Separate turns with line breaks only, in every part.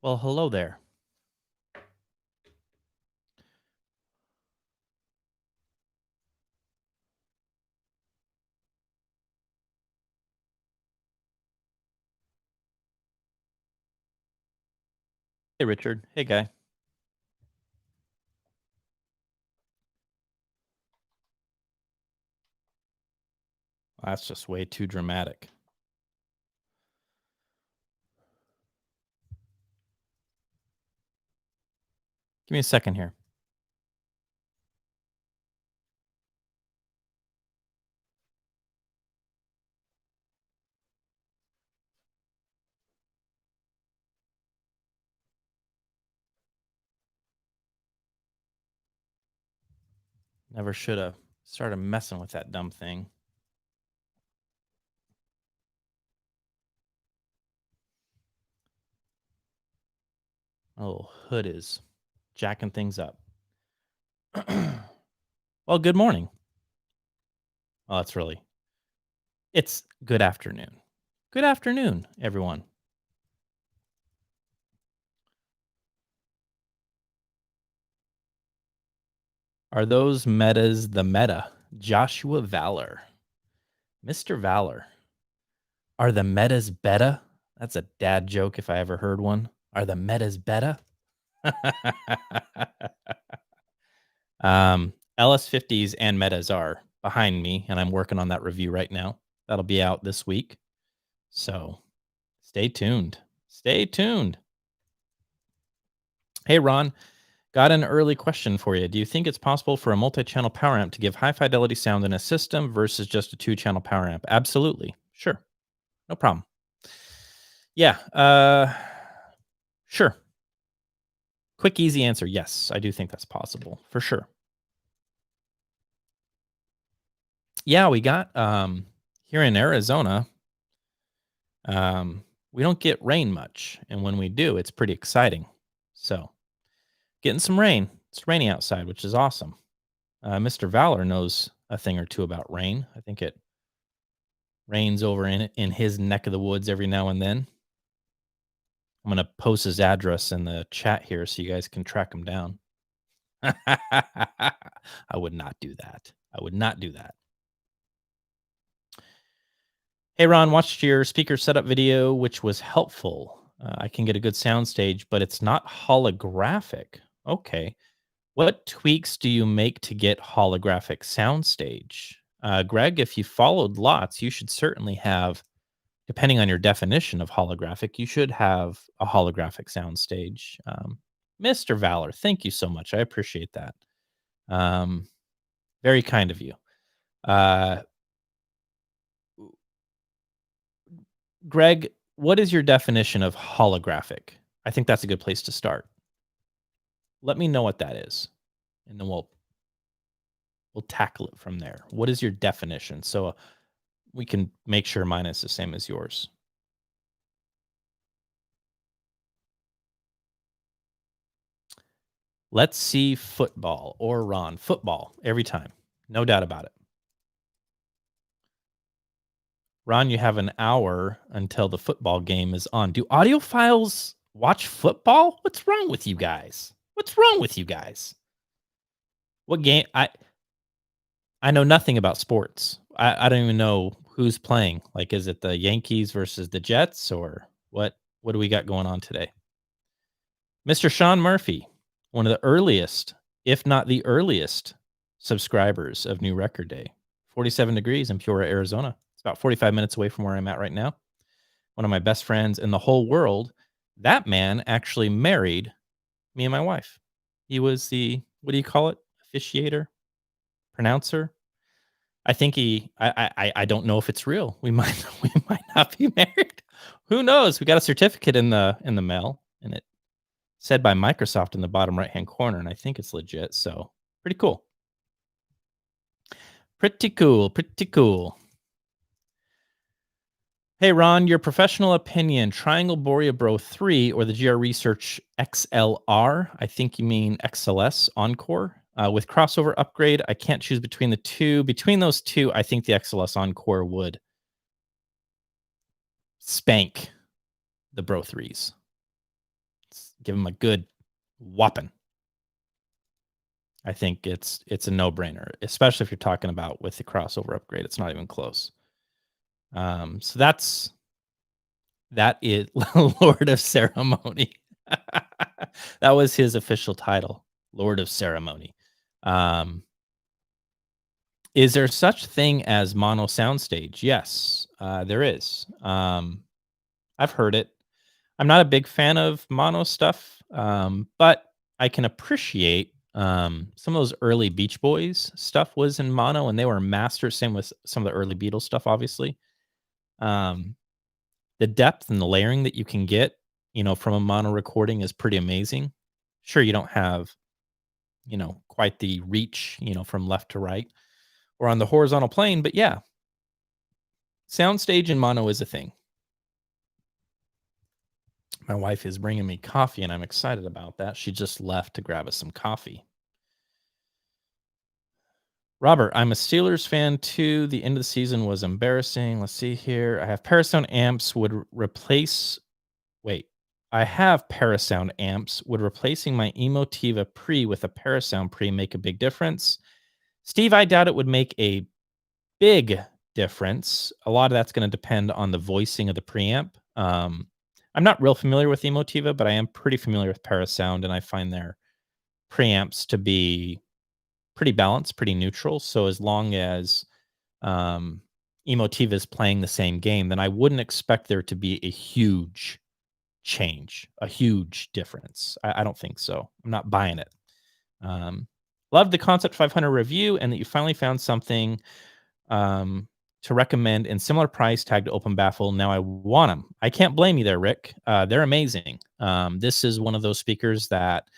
Well, hello there. Hey, Richard. Hey, Guy. That's just way too dramatic. Give me a second here. Never should have started messing with that dumb thing. Oh, hood is jacking things up. Well, good morning. Oh, it's good afternoon. Good afternoon, everyone. Are those metas the meta? Joshua Valor. Mr. Valor. Are the metas beta? That's a dad joke if I ever heard one. Are the metas beta? LS50s and metas are behind me, and I'm working on that review right now. That'll be out this week. So stay tuned. Stay tuned. Hey, Ron, got an early question for you. Do you think it's possible for a multi-channel power amp to give high fidelity sound in a system versus just a 2-channel power amp? Absolutely. Sure. No problem. Yeah. Sure. Quick, easy answer. Yes, I do think that's possible for sure. Yeah, we got here in Arizona, we don't get rain much, and when we do, it's pretty exciting. So, getting some rain. It's rainy outside, which is awesome. Mr. Valor knows a thing or two about rain. I think it rains over in his neck of the woods every now and then. I'm gonna post his address in the chat here so you guys can track him down. I would not do that. I would not do that. Hey, Ron, watched your speaker setup video, which was helpful. I can get a good soundstage, but it's not holographic. Okay. What tweaks do you make to get holographic soundstage? Greg, if you followed lots, you should certainly have, depending on your definition of holographic, you should have a holographic soundstage. Mr. Valor, thank you so much. I appreciate that. Very kind of you. Greg, what is your definition of holographic? I think that's a good place to start. Let me know what that is, and then we'll tackle it from there. What is your definition? So we can make sure mine is the same as yours. Let's see football or Ron. Football every time. No doubt about it. Ron, you have an hour until the football game is on. Do audiophiles watch football? What's wrong with you guys? What's wrong with you guys? What game? I know nothing about sports. I don't even know who's playing. Like, is it the Yankees versus the Jets, or what? What do we got going on today? Mr. Sean Murphy, one of the earliest, if not the earliest, subscribers of New Record Day. 47 degrees in Peoria, Arizona. It's about 45 minutes away from where I'm at right now. One of my best friends in the whole world. That man actually married me and my wife. He was the, what do you call it? Officiator? Pronouncer? I think I don't know if it's real. We might not be married. Who knows? We got a certificate in the mail, and it said by Microsoft in the bottom right hand corner, and I think it's legit. So pretty cool. Pretty cool. Pretty cool. Hey Ron, your professional opinion: Triangle Borea Bro 3 or the GR Research XLR? I think you mean XLS Encore. With crossover upgrade, I can't choose between the two. Between those two, I think the XLS Encore would spank the Bro 3s. Give them a good whopping. I think it's a no-brainer, especially if you're talking about with the crossover upgrade. It's not even close. So that is Lord of Ceremony. That was his official title, Lord of Ceremony. Is there such thing as mono soundstage? Yes, there is. I've heard it. I'm not a big fan of mono stuff, but I can appreciate some of those early Beach Boys stuff was in mono, and they were masters. Same with some of the early Beatles stuff, obviously. Um, the depth and the layering that you can get, from a mono recording is pretty amazing. Sure, you don't have, quite the reach, from left to right or on the horizontal plane, but yeah, soundstage in mono is a thing. My wife is bringing me coffee, and I'm excited about that. She just left to grab us some coffee. Robert, I'm a Steelers fan too. The end of the season was embarrassing. Let's see here. I have Parasound amps would replace. Wait, I have Parasound amps. Would replacing my Emotiva pre with a Parasound pre make a big difference? Steve, I doubt it would make a big difference. A lot of that's going to depend on the voicing of the preamp. I'm not real familiar with Emotiva, but I am pretty familiar with Parasound, and I find their preamps to be pretty balanced, pretty neutral. So as long as Emotiva is playing the same game, then I wouldn't expect there to be a huge change, a huge difference. I don't think so. I'm not buying it. Love the Concept 500 review and that you finally found something to recommend in similar price tag to Open Baffle. Now I want them. I can't blame you there, Rick. They're amazing. This is one of those speakers that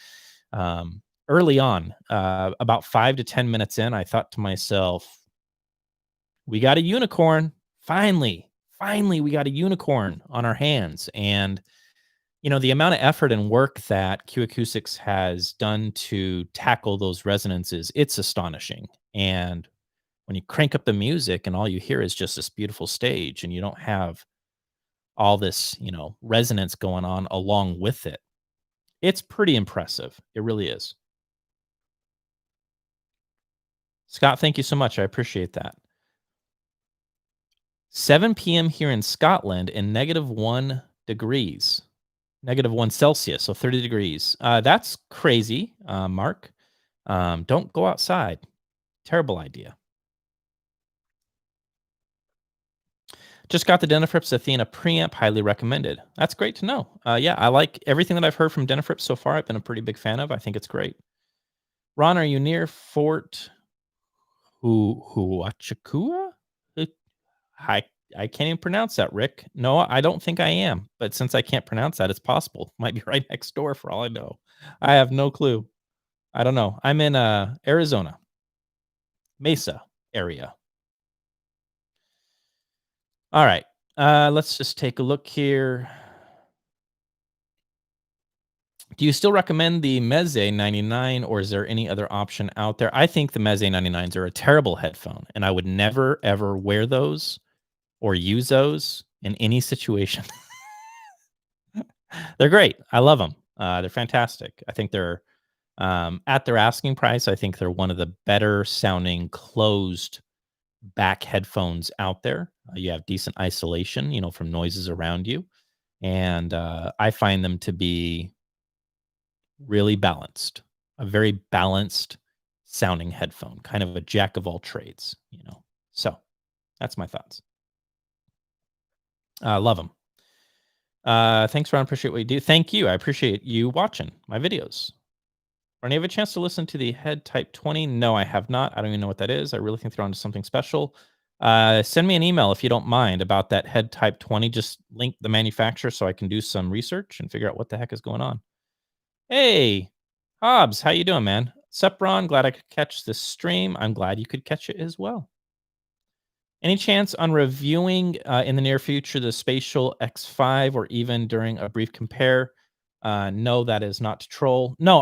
early on, about 5 to 10 minutes in, I thought to myself, we got a unicorn. Finally, we got a unicorn on our hands. And, the amount of effort and work that Q Acoustics has done to tackle those resonances, it's astonishing. And when you crank up the music and all you hear is just this beautiful stage and you don't have all this, resonance going on along with it, it's pretty impressive. It really is. Scott, thank you so much. I appreciate that. 7 p.m. here in Scotland and -1 degrees, -1 Celsius, so 30 degrees. That's crazy, Mark. Don't go outside. Terrible idea. Just got the Denafrips Athena preamp, highly recommended. That's great to know. Yeah, I like everything that I've heard from Denafrips so far. I've been a pretty big fan of. I think it's great. Ron, are you near Fort Huachakua? I can't even pronounce that, Rick. No, I don't think I am. But since I can't pronounce that, it's possible. Might be right next door for all I know. I have no clue. I don't know. I'm in Arizona, Mesa area. All right. Let's just take a look here. Do you still recommend the Meze 99 or is there any other option out there? I think the Meze 99s are a terrible headphone and I would never ever wear those or use those in any situation. They're great. I love them. They're fantastic. I think they're at their asking price. I think they're one of the better sounding closed back headphones out there. You have decent isolation, from noises around you. And I find them to be really balanced, a very balanced sounding headphone, kind of a jack of all trades. So that's my thoughts. Love them. Thanks, Ron. Appreciate what you do. Thank you. I appreciate you watching my videos. Ron, you have a chance to listen to the Head Type 20? No, I have not. I don't even know what that is. I really think they're onto something special. Send me an email if you don't mind about that Head Type 20. Just link the manufacturer so I can do some research and figure out what the heck is going on. Hey, Hobbs, how you doing, man? Sup, Ron? Glad I could catch this stream. I'm glad you could catch it as well. Any chance on reviewing in the near future the Spatial X5 or even during a brief compare? No, that is not to troll. No,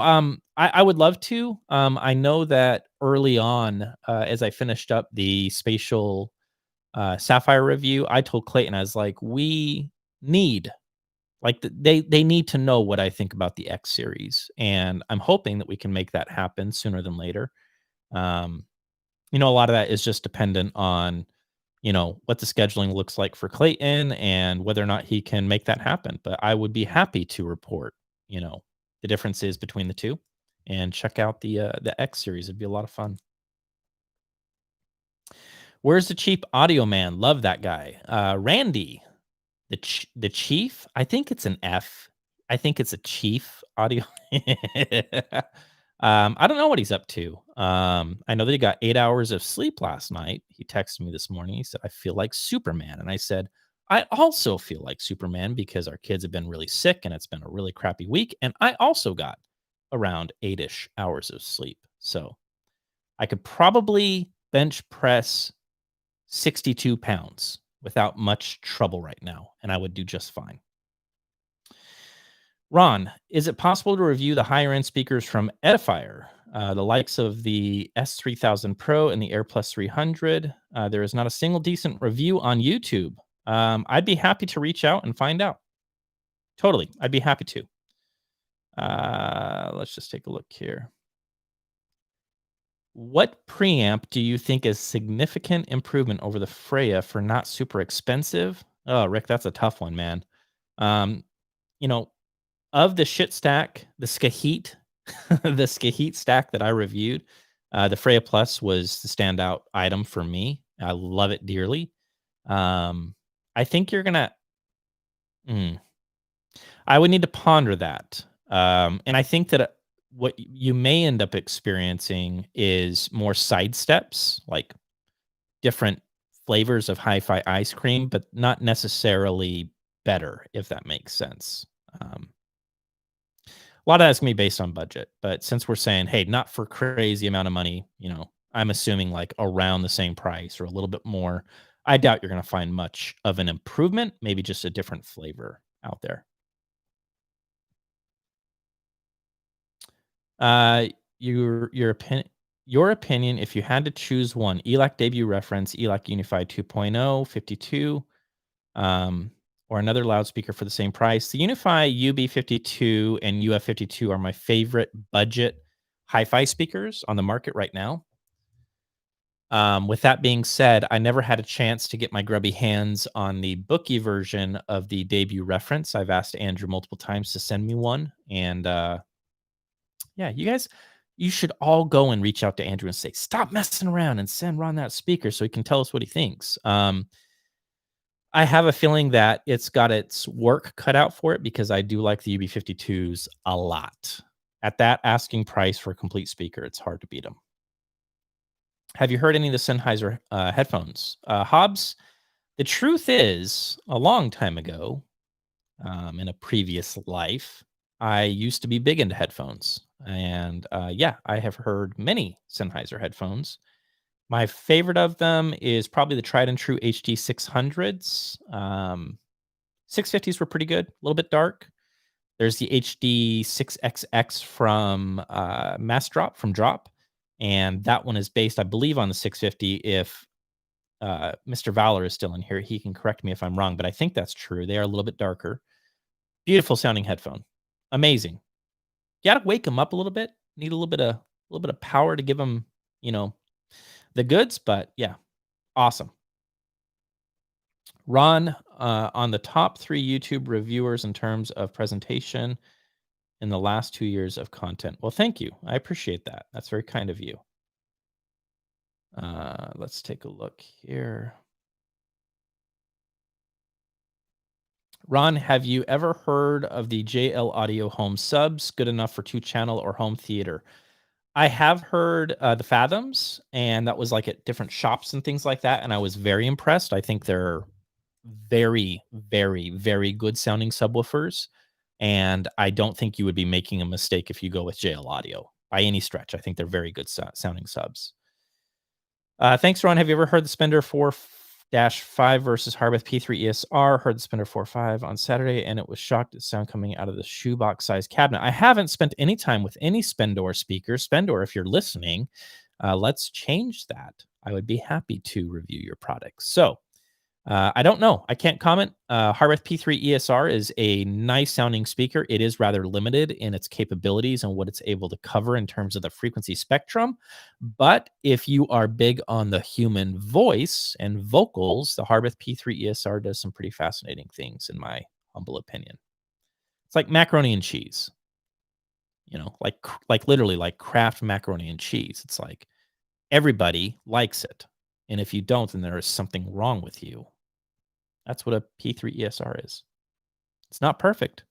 I would love to. I know that early on, as I finished up the Spatial Sapphire review, I told Clayton, I was like, we need Like they need to know what I think about the X series, and I'm hoping that we can make that happen sooner than later. Um, a lot of that is just dependent on what the scheduling looks like for Clayton and whether or not he can make that happen. But I would be happy to report, the differences between the two, and check out the X series. It'd be a lot of fun. Where's the cheap audio man? Love that guy. Randy, the chief. I think it's an F. I think it's a chief audio. I don't know what he's up to. I know that he got 8 hours of sleep last night. He texted me this morning. He said, "I feel like Superman," and I said, "I also feel like Superman because our kids have been really sick and it's been a really crappy week, and I also got around 8-ish hours of sleep, so I could probably bench press 62 pounds without much trouble right now, and I would do just fine." Ron, is it possible to review the higher end speakers from Edifier, the likes of the S3000 Pro and the AirPlus 300? There is not a single decent review on YouTube. I'd be happy to reach out and find out. Totally. I'd be happy to. Let's just take a look here. What preamp do you think is significant improvement over the Freya for not super expensive? Oh, Rick, that's a tough one, man. You know, of the shit stack, the Skahit, the Skahit stack that I reviewed, the Freya Plus was the standout item for me. I love it dearly. I think you're gonna. I would need to ponder that, and I think that what you may end up experiencing is more sidesteps, like different flavors of hi-fi ice cream, but not necessarily better, if that makes sense. A lot of that's gonna be based on budget, but since we're saying, hey, not for crazy amount of money, I'm assuming like around the same price or a little bit more. I doubt you're gonna find much of an improvement, maybe just a different flavor out there. Uh, your opinion, if you had to choose one, ELAC debut reference, ELAC Unified 2.0, 52, or another loudspeaker for the same price. The Unify UB52 and UF52 are my favorite budget hi-fi speakers on the market right now. With that being said, I never had a chance to get my grubby hands on the bookie version of the debut reference. I've asked Andrew multiple times to send me one, and yeah, you should all go and reach out to Andrew and say, "Stop messing around and send Ron that speaker so he can tell us what he thinks." I have a feeling that it's got its work cut out for it because I do like the UB52s a lot. At that asking price for a complete speaker, it's hard to beat them. Have you heard any of the Sennheiser headphones? Hobbs, the truth is, a long time ago, in a previous life, I used to be big into headphones. And yeah, I have heard many Sennheiser headphones. My favorite of them is probably the tried and true HD 600s. 650s were pretty good, a little bit dark. There's the HD 6XX from Mass Drop from Drop, and that one is based, I believe, on the 650. If Mr. Valor is still in here, he can correct me if I'm wrong, but I think that's true. They are a little bit darker. Beautiful sounding headphone, amazing. You got to wake them up a little bit. Need a little bit of power to give them, the goods, but yeah, awesome. Ron, on the top 3 YouTube reviewers in terms of presentation in the last 2 years of content. Well, thank you. I appreciate that. That's very kind of you. Let's take a look here. Ron, have you ever heard of the JL Audio home subs? Good enough for 2-channel or home theater? I have heard the Fathoms, and that was like at different shops and things like that, and I was very impressed. I think they're very, very, very good sounding subwoofers, and I don't think you would be making a mistake if you go with JL Audio by any stretch. I think they're very good sounding subs. Thanks, Ron. Have you ever heard the Spender 4-5 versus Harbeth P3 ESR? Heard the Spender 4.5 on Saturday, and it was shocked at sound coming out of the shoebox size cabinet. I haven't spent any time with any Spendor speakers. Spendor, if you're listening, let's change that. I would be happy to review your products. So, I don't know. I can't comment. Harvest P3 ESR is a nice sounding speaker. It is rather limited in its capabilities and what it's able to cover in terms of the frequency spectrum. But if you are big on the human voice and vocals, the Harvest P3 ESR does some pretty fascinating things, in my humble opinion. It's like macaroni and cheese, like literally like Kraft macaroni and cheese. It's like everybody likes it. And if you don't, then there is something wrong with you. That's what a P3 ESR is. It's not perfect,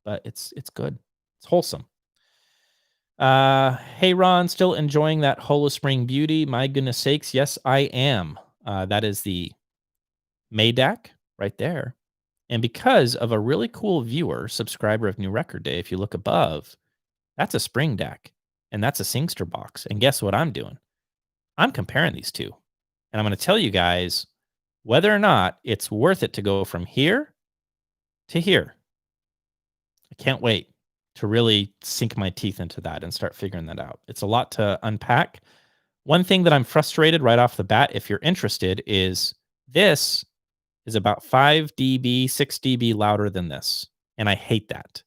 but it's good. It's wholesome. Hey Ron, still enjoying that Holospring beauty? My goodness sakes, yes, I am. That is the DAC right there. And because of a really cool viewer, subscriber of New Record Day, if you look above, that's a Spring DAC and that's a Singster box. And guess what I'm doing? I'm comparing these two. And I'm going to tell you guys whether or not it's worth it to go from here to here. I can't wait to really sink my teeth into that and start figuring that out. It's a lot to unpack. One thing that I'm frustrated right off the bat, if you're interested, is this is about 5 dB, 6 dB louder than this. And I hate that.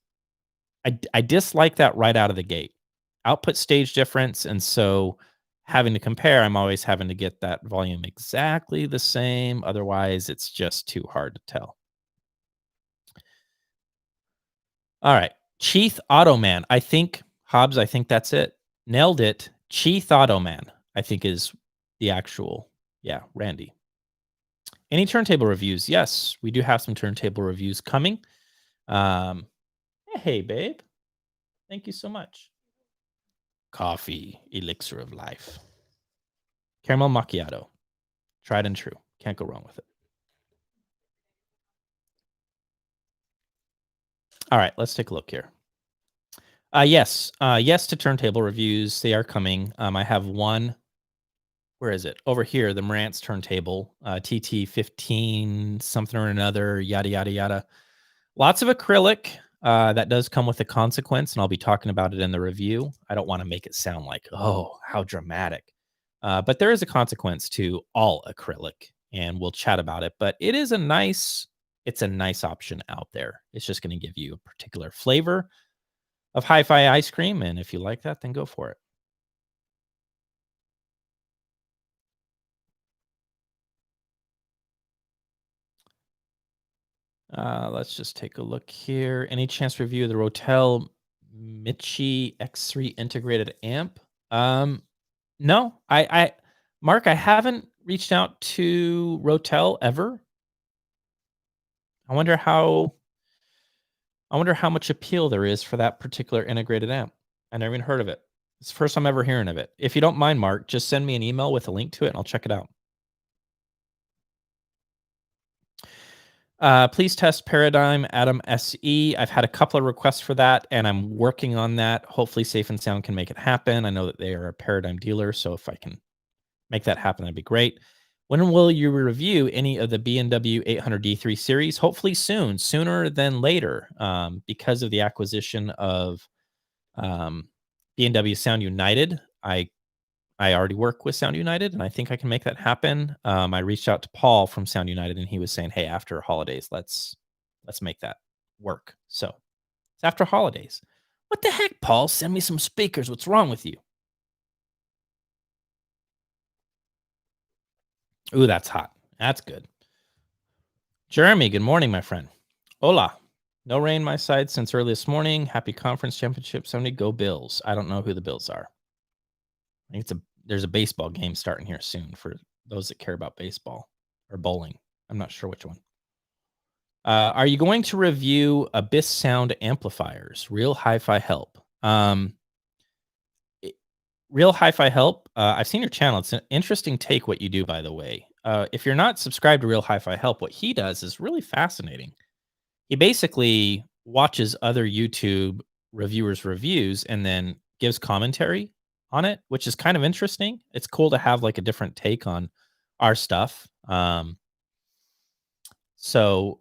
I dislike that right out of the gate. Output stage difference. And so having to compare, I'm always having to get that volume exactly the same. Otherwise, it's just too hard to tell. All right. Cheeth Automan. I think, Hobbs, I think that's it. Nailed it. Cheeth Automan, I think is the actual, yeah, Randy. Any turntable reviews? Yes, we do have some turntable reviews coming. Hey, babe. Thank you so much. Coffee, elixir of life. Caramel macchiato. Tried and true. Can't go wrong with it. All right, let's take a look here. Yes to turntable reviews. They are coming. I have one. Where is it? Over here, the Marantz turntable, TT15 something or another, yada, yada, yada. Lots of acrylic. That does come with a consequence, and I'll be talking about it in the review. I don't want to make it sound like, oh, how dramatic. But there is a consequence to all acrylic, and we'll chat about it. But it's a nice option out there. It's just going to give you a particular flavor of hi-fi ice cream, and if you like that, then go for it. Let's just take a look here. Any chance to review the Rotel Michi X3 integrated amp? No, Mark, I haven't reached out to Rotel ever. I wonder how much appeal there is for that particular integrated amp. I never even heard of it. It's the first time ever hearing of it. If you don't mind, Mark, just send me an email with a link to it and I'll check it out. Please test Paradigm Atom SE. I've had a couple of requests for that, and I'm working on that. Hopefully, Safe and Sound can make it happen. I know that they are a Paradigm dealer, so if I can make that happen, that'd be great. When will you review any of the B&W 800D3 series? Hopefully soon, sooner than later, because of the acquisition of B&W Sound United. I already work with Sound United, and I think I can make that happen. I reached out to Paul from Sound United, and he was saying, "Hey, after holidays, let's make that work." So it's after holidays. What the heck, Paul? Send me some speakers. What's wrong with you? Ooh, that's hot. That's good. Jeremy, good morning, my friend. Hola. No rain my side since early this morning. Happy conference championship Sunday. Go Bills. I don't know who the Bills are. I think there's a baseball game starting here soon for those that care about baseball or bowling. I'm not sure which one. Are you going to review Abyss Sound amplifiers? Real hi-fi help. Real hi-fi help. I've seen your channel. It's an interesting take what you do, by the way. If you're not subscribed to Real Hi-Fi Help, what he does is really fascinating. He basically watches other YouTube reviewers' reviews and then gives commentary on it, which is kind of interesting. It's cool to have like a different take on our stuff. So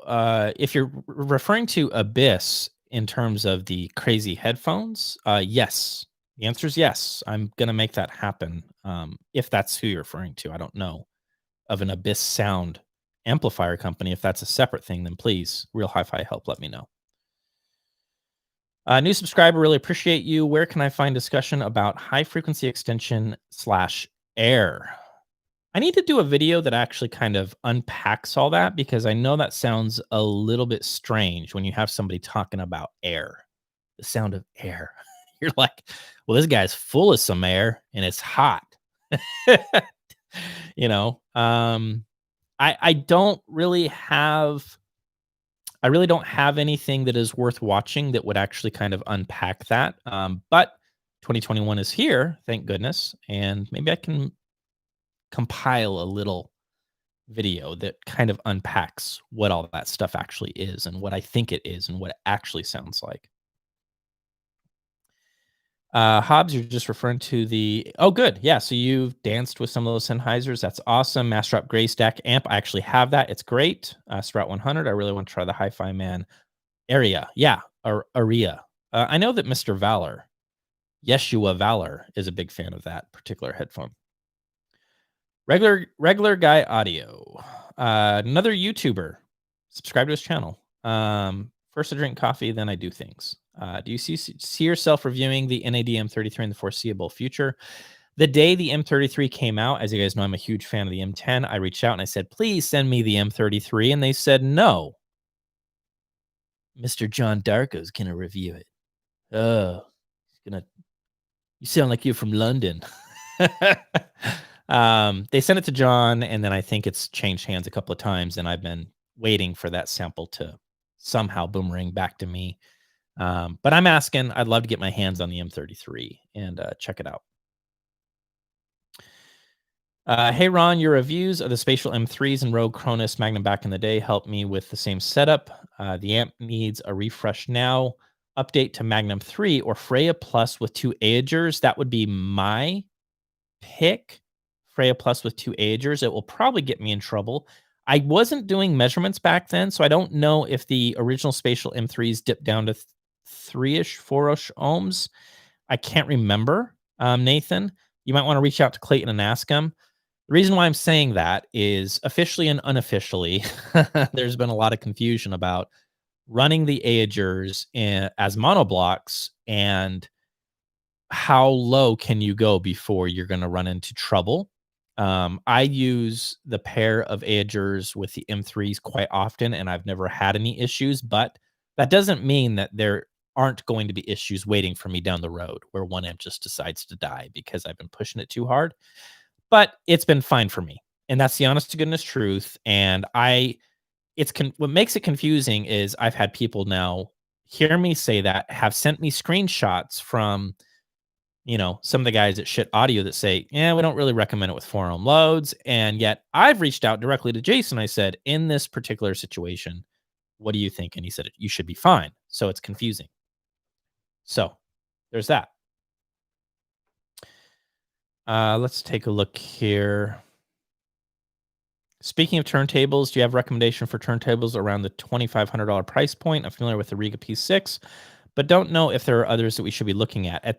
if you're referring to Abyss in terms of the crazy headphones, yes. The answer is yes. I'm going to make that happen. If that's who you're referring to, I don't know, of an Abyss Sound amplifier company. If that's a separate thing, then please, Real Hi-Fi Help, let me know. New subscriber, really appreciate you. Where can I find discussion about high frequency extension / air? I need to do a video that actually kind of unpacks all that, because I know that sounds a little bit strange when you have somebody talking about air, the sound of air. You're like, well, this guy's full of some air and it's hot. you know, I don't really have I really don't have anything that is worth watching that would actually kind of unpack that. But 2021 is here, thank goodness, and maybe I can compile a little video that kind of unpacks what all that stuff actually is and what I think it is and what it actually sounds like. Hobbs, you're just referring to the. Oh, good. Yeah. So you've danced with some of those Sennheisers. That's awesome. Master Up Gray Stack amp. I actually have that. It's great. Sprout 100. I really want to try the Hi-Fi Man area. Yeah. Or Aria. I know that Mr. Valor, Yeshua Valor, is a big fan of that particular headphone. Regular guy audio. Another YouTuber. Subscribe to his channel. First I drink coffee, then I do things. Do you see yourself reviewing the NAD M33 in the foreseeable future? The day the M33 came out, as you guys know, I'm a huge fan of the M10. I reached out and I said, please send me the M33. And they said, no. Mr. John Darko's going to review it. Oh, you sound like you're from London. They sent it to John, and then I think it's changed hands a couple of times, and I've been waiting for that sample to somehow boomerang back to me. But I'm asking. I'd love to get my hands on the M33 and check it out. Hey, Ron, your reviews of the Spatial M3s and Rogue Cronus Magnum back in the day helped me with the same setup. The amp needs a refresh now. Update to Magnum 3 or Freya Plus with 2 Aegers. That would be my pick. Freya Plus with 2 Aegers. It will probably get me in trouble. I wasn't doing measurements back then, so I don't know if the original Spatial M3s dipped down to 3-ish, 4-ish ohms. I can't remember, Nathan. You might want to reach out to Clayton and ask him. The reason why I'm saying that is officially and unofficially, there's been a lot of confusion about running the Aegers as monoblocks and how low can you go before you're going to run into trouble. I use the pair of Aegers with the M3s quite often, and I've never had any issues, but that doesn't mean that there aren't going to be issues waiting for me down the road where one amp just decides to die because I've been pushing it too hard. But it's been fine for me. And that's the honest to goodness truth. And what makes it confusing is I've had people now hear me say that, have sent me screenshots from, some of the guys at Shit Audio that say, yeah, we don't really recommend it with 4 ohm loads. And yet I've reached out directly to Jason. I said, in this particular situation, what do you think? And he said, you should be fine. So it's confusing. So there's that. Let's take a look here. Speaking of turntables, do you have recommendation for turntables around the $2,500 price point? I'm familiar with the Riga P6, but don't know if there are others that we should be looking at. At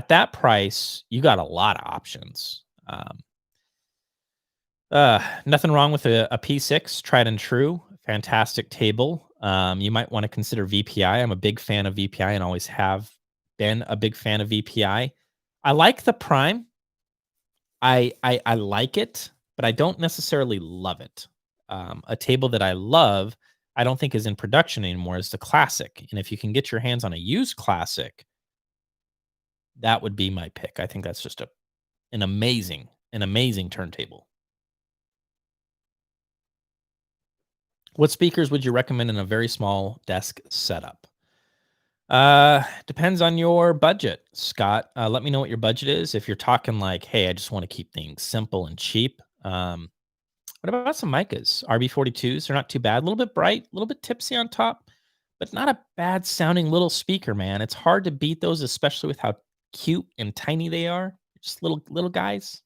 that price, you got a lot of options. Nothing wrong with a P6, tried and true, fantastic table. You might want to consider VPI. I'm a big fan of VPI and always have been a big fan of VPI. I like the Prime. I like it, but I don't necessarily love it. A table that I love, I don't think is in production anymore, is the Classic. And if you can get your hands on a used Classic, that would be my pick. I think that's just an amazing turntable. What speakers would you recommend in a very small desk setup? Depends on your budget, Scott. Let me know what your budget is. If you're talking like, hey, I just want to keep things simple and cheap. What about some micas? RB42s, they're not too bad. A little bit bright, a little bit tipsy on top, but not a bad sounding little speaker, man. It's hard to beat those, especially with how cute and tiny they are. Just little guys.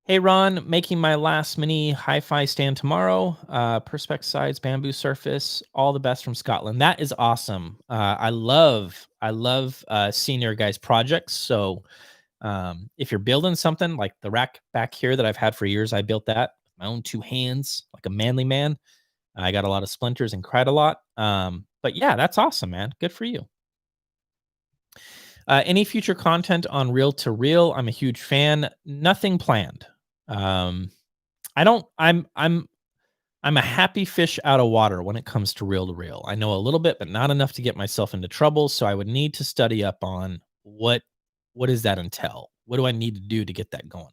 Hey, Ron, making my last mini hi-fi stand tomorrow. Perspex sides, bamboo surface, all the best from Scotland. That is awesome. I love seeing your guys' projects. So if you're building something like the rack back here that I've had for years, I built that my own 2 hands like a manly man. I got a lot of splinters and cried a lot. But yeah, that's awesome, man. Good for you. Any future content on reel to reel? I'm a huge fan. Nothing planned. Um, I don't. I'm a happy fish out of water when it comes to reel to reel. I know a little bit, but not enough to get myself into trouble. So I would need to study up on what does that entail? What do I need to do to get that going?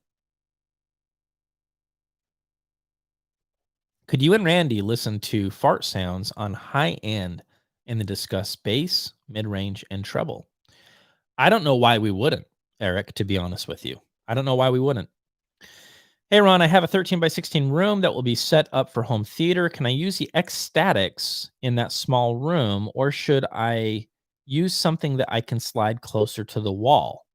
Could you and Randy listen to fart sounds on high end and then discuss bass, mid range, and treble? I don't know why we wouldn't, Eric, to be honest with you. I don't know why we wouldn't. Hey, Ron, I have a 13 by 16 room that will be set up for home theater. Can I use the ecstatics in that small room, or should I use something that I can slide closer to the wall?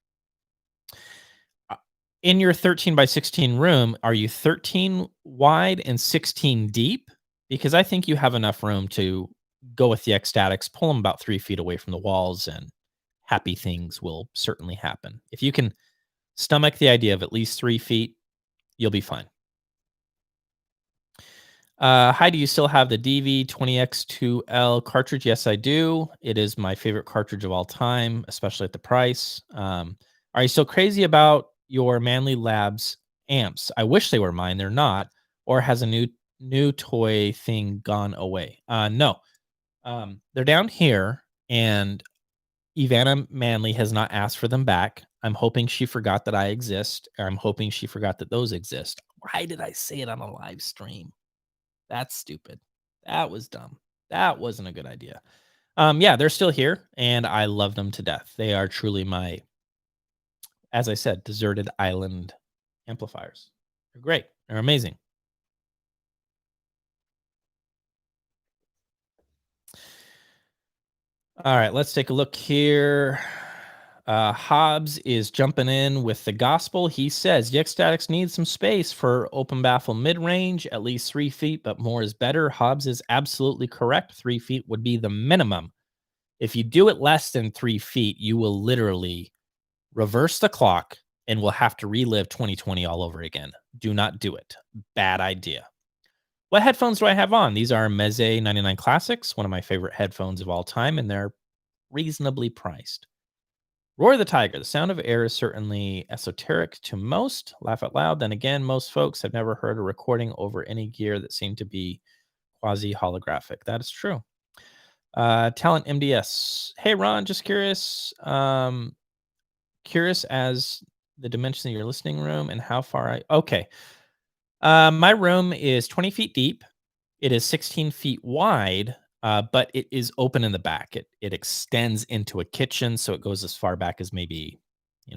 Uh, In your 13 by 16 room, are you 13 wide and 16 deep? Because I think you have enough room to go with the ecstatics, pull them about 3 feet away from the walls, and happy things will certainly happen. If you can stomach the idea of at least 3 feet, you'll be fine. Hi, do you still have the DV20X2L cartridge? Yes, I do. It is my favorite cartridge of all time, especially at the price. Are you still crazy about your Manly Labs amps? I wish they were mine. They're not. Or has a new toy thing gone away? No. They're down here, and Ivana Manley has not asked for them back. I'm hoping she forgot that I exist, or I'm hoping she forgot that those exist. Why did I say it on a live stream? That's stupid. That was dumb. That wasn't a good idea. Yeah, they're still here, and I love them to death. They are truly my, as I said, deserted island amplifiers. They're great. They're amazing. All right, let's take a look here. Hobbs is jumping in with the gospel. He says, "Yek Statics needs some space for open baffle mid range, at least 3 feet, but more is better." Hobbs is absolutely correct. 3 feet would be the minimum. If you do it less than 3 feet, you will literally reverse the clock and will have to relive 2020 all over again. Do not do it. Bad idea. What headphones do I have on? These are Meze 99 Classics, one of my favorite headphones of all time, and they're reasonably priced. Roar the Tiger. The sound of air is certainly esoteric to most. Laugh out loud. Then again, most folks have never heard a recording over any gear that seemed to be quasi holographic. That is true. Talent MDS. Hey Ron, just curious. Curious as the dimensions of your listening room and how far I. Okay. My room is 20 feet deep. It is 16 feet wide, but it is open in the back. It extends into a kitchen, so it goes as far back as maybe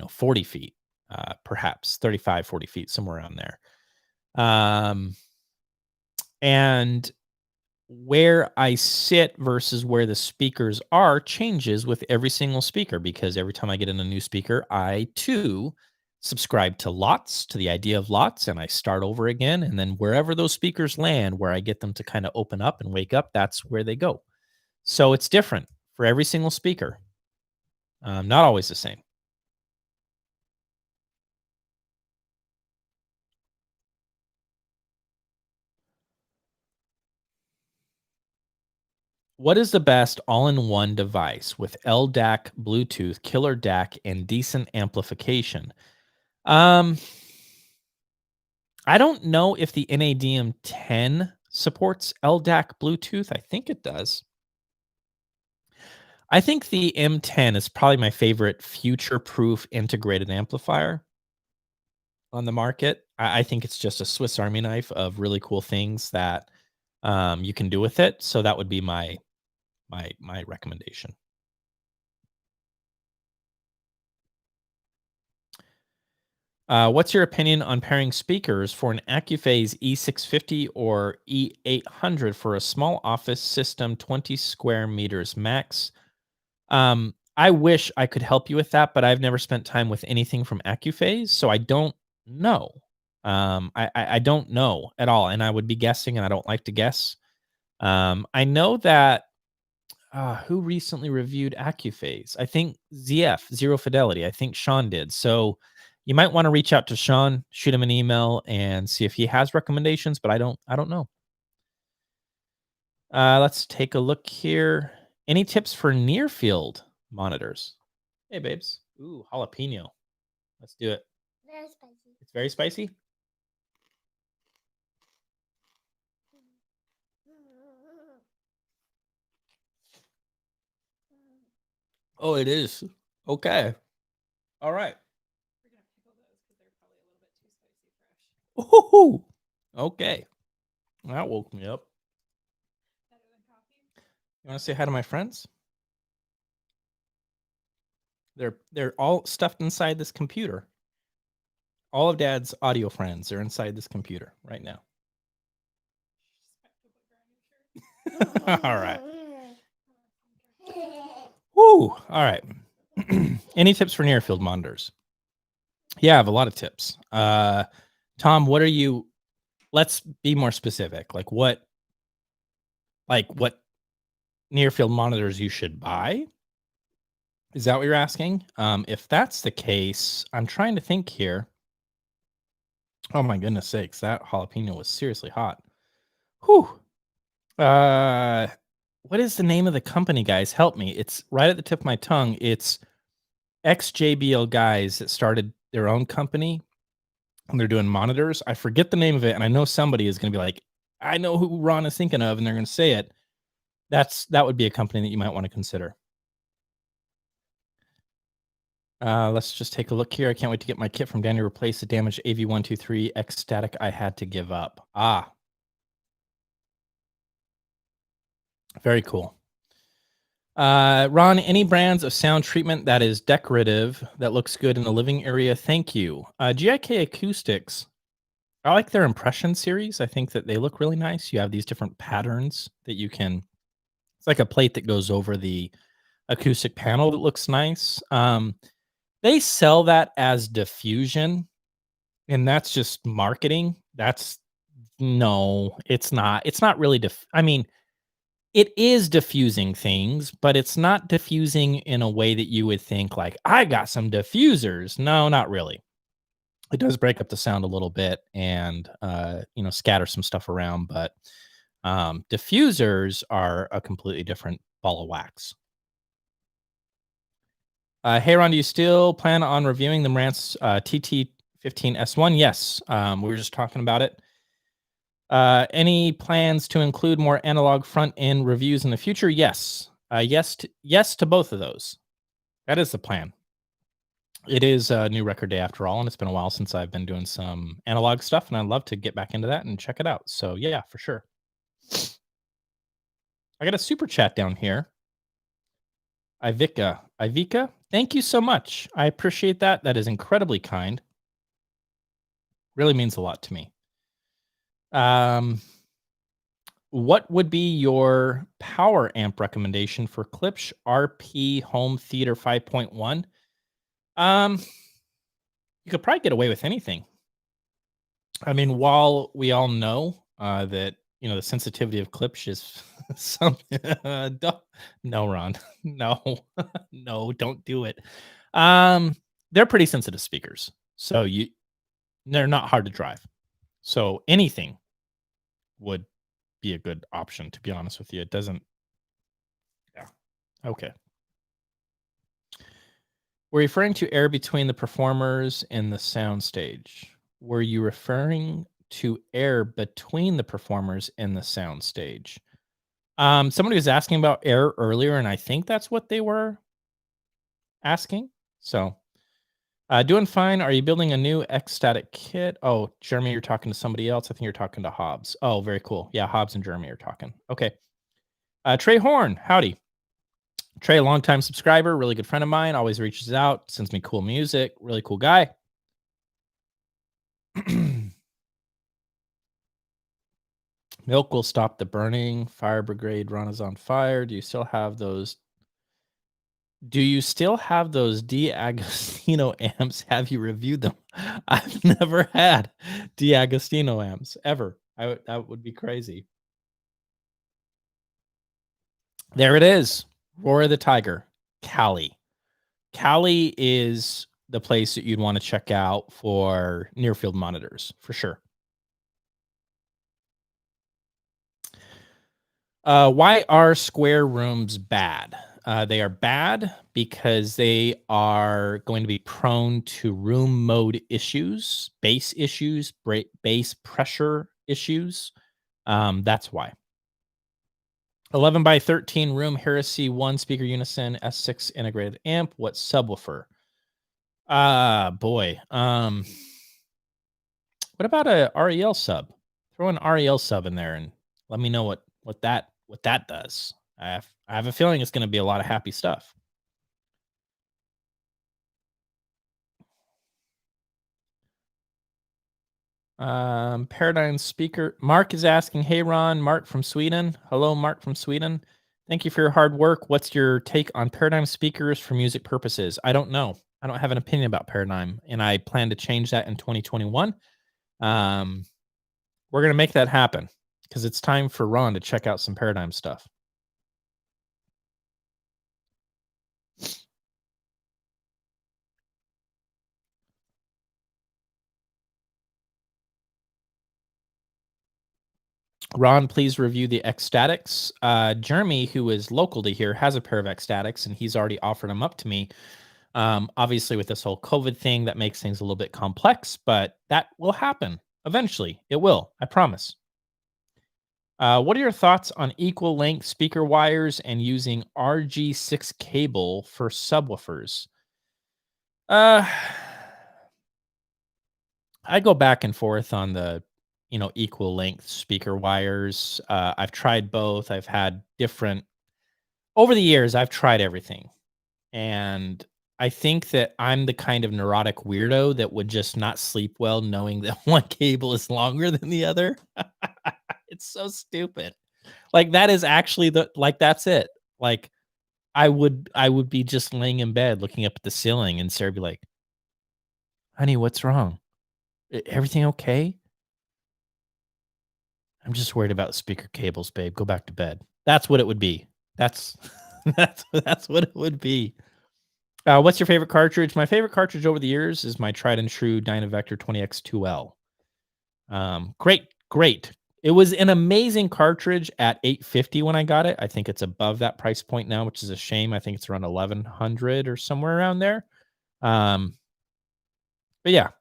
40 feet, perhaps 35, 40 feet, somewhere around there. And where I sit versus where the speakers are changes with every single speaker, because every time I get in a new speaker, I too subscribe to lots, to the idea of lots, and I start over again. And then wherever those speakers land, where I get them to kind of open up and wake up, that's where they go. So it's different for every single speaker. Not always the same. What is the best all-in-one device with LDAC, Bluetooth, killer DAC, and decent amplification? Um, I don't know if the NADM 10 supports LDAC Bluetooth. I think it does. I think the M10 is probably my favorite future-proof integrated amplifier on the market. I think it's just a Swiss Army knife of really cool things that you can do with it. So that would be my recommendation. What's your opinion on pairing speakers for an Accuphase E650 or E800 for a small office system, 20 square meters max? I wish I could help you with that, but I've never spent time with anything from Accuphase, so I don't know. I don't know at all, and I would be guessing, and I don't like to guess. I know that who recently reviewed Accuphase? I think ZF Zero Fidelity. I think Sean did. So You might want to reach out to Sean, shoot him an email, and see if he has recommendations. But I don't know. Let's take a look here. Any tips for near field monitors? Hey, babes. Ooh, jalapeno. Let's do it.
Very spicy.
It's very spicy. Oh, it is. Okay. All right.
We're gonna pickle those because they're probably a little bit too spicy fresh.
Ooh. Okay. That woke me up.
Better than coffee.
You want to say hi to my friends? They're all stuffed inside this computer. All of Dad's audio friends are inside this computer right now. All right. Woo. All right. Any tips for near field monitors? Yeah, I have a lot of tips. Tom, what are you? Let's be more specific. Like what near field monitors you should buy? Is that what you're asking? If that's the case, I'm trying to think here. Oh my goodness sakes, that jalapeno was seriously hot. Whew. What is the name of the company, guys? Help me. It's right at the tip of my tongue. It's ex-JBL guys that started their own company and they're doing monitors. I forget the name of it, and I know somebody is going to be like, I know who Ron is thinking of, and they're going to say it. That would be a company that you might want to consider. Let's just take a look here. I can't wait to get my kit from Danny to replace the damaged AV123 X static I had to give up. Very cool. Ron, any brands of sound treatment that is decorative that looks good in the living area? Thank you. GIK Acoustics. I like their impression series. I think that they look really nice. You have these different patterns that you can. It's like a plate that goes over the acoustic panel that looks nice. They sell that as diffusion, and that's just marketing. No, it's not. It's not really. I mean, it is diffusing things, but it's not diffusing in a way that you would think like, I got some diffusers. No, not really. It does break up the sound a little bit and scatter some stuff around, but diffusers are a completely different ball of wax. Hey Ron, do you still plan on reviewing the Marantz TT15S1? Yes, we were just talking about it. Any plans to include more analog front end reviews in the future? Yes. Yes to both of those. That is the plan. It is a new record day after all, and it's been a while since I've been doing some analog stuff, and I'd love to get back into that and check it out. So yeah, for sure. I got a super chat down here. Ivika, thank you so much. I appreciate that. That is incredibly kind. Really means a lot to me. What would be your power amp recommendation for Klipsch RP Home Theater 5.1? You could probably get away with anything. I mean, while we all know that the sensitivity of Klipsch is something. No, Ron, no, no, don't do it. They're pretty sensitive speakers, so they're not hard to drive. So anything would be a good option, to be honest with you. It doesn't. Yeah. Okay. Were you referring to air between the performers and the soundstage? Were you referring to air between the performers and the soundstage? Somebody was asking about air earlier, and I think that's what they were asking. So, doing fine. Are you building a new X-Static kit? Oh, Jeremy, you're talking to somebody else. I think you're talking to Hobbs. Oh, very cool. Yeah, Hobbs and Jeremy are talking. Okay. Trey Horn, howdy. Trey, a longtime subscriber, really good friend of mine, always reaches out, sends me cool music, really cool guy. Milk will stop the burning. Fire brigade run is on fire. Do you still have those D'Agostino amps? Have you reviewed them? I've never had D'Agostino amps ever. That would be crazy. There it is. Roar of the Tiger. Cali is the place that you'd want to check out for near field monitors for sure. Why are square rooms bad? They are bad because they are going to be prone to room mode issues, bass pressure issues. That's why. 11 by 13 room Heresy 1 speaker unison S6 integrated amp. What subwoofer? Boy. What about a REL sub? Throw an REL sub in there and let me know what that does. I have a feeling it's going to be a lot of happy stuff. Paradigm speaker. Mark is asking, hey Ron, Mark from Sweden. Hello, Mark from Sweden. Thank you for your hard work. What's your take on Paradigm speakers for music purposes? I don't know. I don't have an opinion about Paradigm, and I plan to change that in 2021. We're going to make that happen because it's time for Ron to check out some Paradigm stuff. Ron, please review the Ecstatics. Jeremy, who is local to here, has a pair of Ecstatics, and he's already offered them up to me. Obviously, with this whole COVID thing, that makes things a little bit complex, but that will happen eventually. It will, I promise. What are your thoughts on equal length speaker wires and using RG6 cable for subwoofers? I go back and forth on the equal length speaker wires. I've tried both. I've had different over the years. I've tried everything, and I think that I'm the kind of neurotic weirdo that would just not sleep well knowing that one cable is longer than the other. It's so stupid. Like that is actually that's it. Like I would be just laying in bed looking up at the ceiling and Sarah would be like, "Honey, what's wrong? Everything okay?" I'm just worried about speaker cables, babe. Go back to bed. That's what it would be. That's that's what it would be. What's your favorite cartridge? My favorite cartridge over the years is my tried and true Dynavector 20X2L. Great. It was an amazing cartridge at $850 when I got it. I think it's above that price point now, which is a shame. I think it's around $1,100 or somewhere around there. But yeah.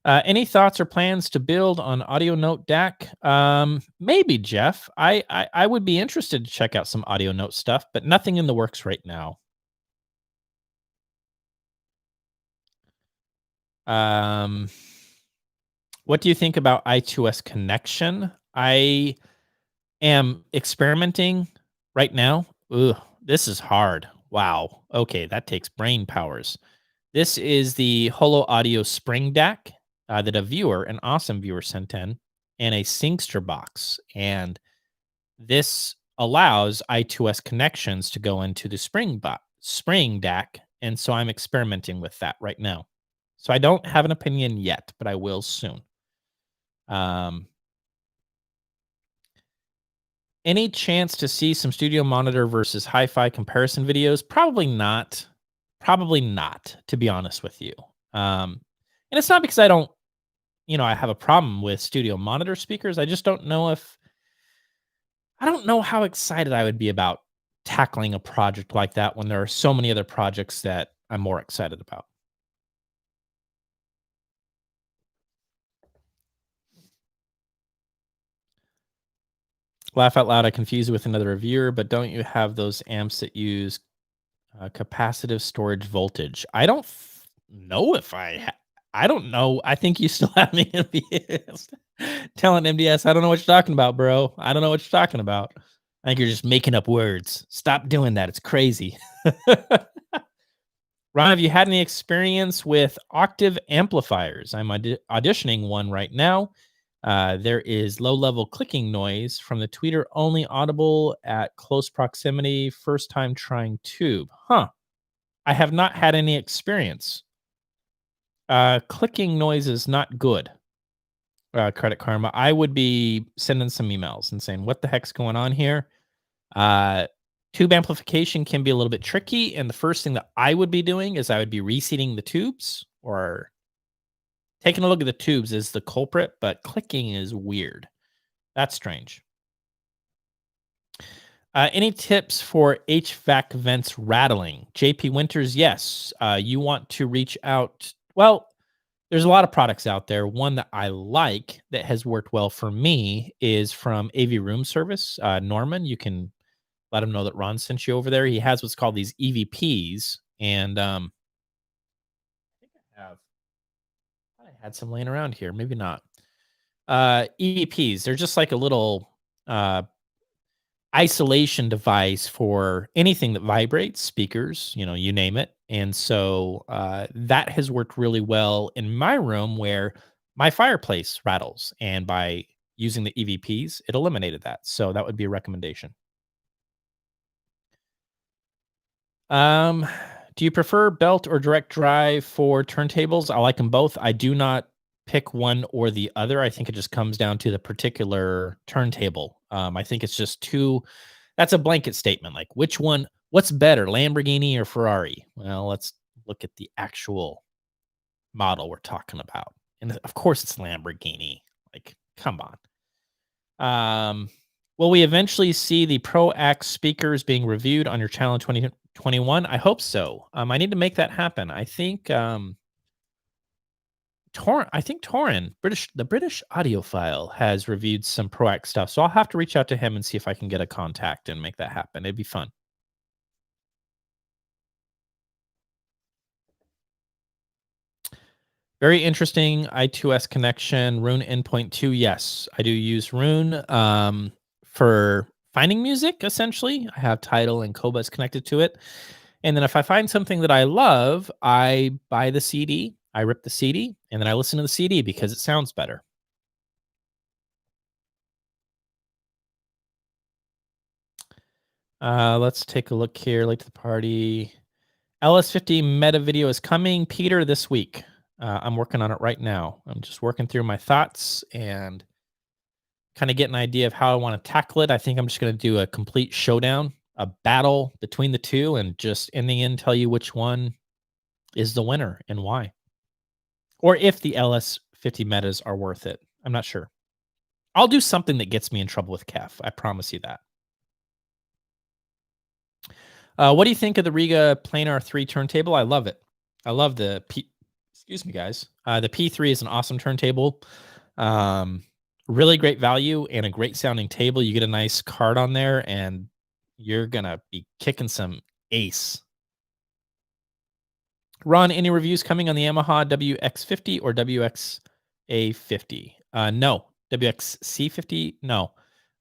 Any thoughts or plans to build on Audio Note DAC? Maybe, Jeff. I would be interested to check out some Audio Note stuff, but nothing in the works right now. What do you think about I2S connection? I am experimenting right now. Ugh, this is hard. Wow. Okay, that takes brain powers. This is the Holo Audio Spring DAC that an awesome viewer sent in, and a Singster box. And this allows I2S connections to go into the Spring DAC. And so I'm experimenting with that right now. So I don't have an opinion yet, but I will soon. Any chance to see some studio monitor versus hi-fi comparison videos? Probably not, to be honest with you. And it's not because I don't, I have a problem with studio monitor speakers. I just don't know how excited I would be about tackling a project like that when there are so many other projects that I'm more excited about. Laugh out loud. I confuse you with another reviewer, but don't you have those amps that use capacitive storage voltage? I don't know if I don't know. I think you still have me telling MDS, I don't know what you're talking about, bro. I don't know what you're talking about. I think you're just making up words. Stop doing that. It's crazy. Ron, have you had any experience with octave amplifiers? I'm auditioning one right now. There is low-level clicking noise from the tweeter, only audible at close proximity. First time trying tube. Huh. I have not had any experience. Clicking noise is not good. Credit Karma. I would be sending some emails and saying, what the heck's going on here? Tube amplification can be a little bit tricky, and the first thing that I would be doing is I would be reseating the tubes, or taking a look at the tubes is the culprit, but clicking is weird. That's strange. Any tips for HVAC vents rattling? JP Winters, yes. You want to reach out. Well, there's a lot of products out there. One that I like that has worked well for me is from AV Room Service. Norman, you can let him know that Ron sent you over there. He has what's called these EVPs, and I think I had some laying around here. Maybe not. EVPs. They're just like a little isolation device for anything that vibrates, speakers, you name it. And so that has worked really well in my room where my fireplace rattles. And by using the EVPs, it eliminated that. So that would be a recommendation. Do you prefer belt or direct drive for turntables? I like them both. I do not pick one or the other. I think it just comes down to the particular turntable. I think it's just too. That's a blanket statement. Like which one? What's better, Lamborghini or Ferrari? Well, let's look at the actual model we're talking about, and of course it's Lamborghini. Like, come on. Will we eventually see the Pro X speakers being reviewed on your channel in 2021? I hope so. I need to make that happen. I think Torin, the British audiophile, has reviewed some Pro X stuff. So I'll have to reach out to him and see if I can get a contact and make that happen. It'd be fun. Very interesting I2S connection. Rune endpoint 2. Yes, I do use Rune for finding music, essentially. I have Tidal and Qobuz connected to it. And then if I find something that I love, I buy the CD, I rip the CD, and then I listen to the CD because it sounds better. Let's take a look here. Late to the party. LS50 meta video is coming, Peter, this week. I'm working on it right now. I'm just working through my thoughts and kind of get an idea of how I want to tackle it. I think I'm just going to do a complete showdown, a battle between the two, and just in the end tell you which one is the winner and why. Or if the LS50 metas are worth it. I'm not sure. I'll do something that gets me in trouble with Kef. I promise you that. What do you think of the Riga Planar 3 turntable? I love it. I love the excuse me, guys. The P3 is an awesome turntable. Really great value and a great sounding table. You get a nice card on there and you're going to be kicking some ace. Ron, any reviews coming on the Yamaha WX50 or WXA50? No. WXC50? No.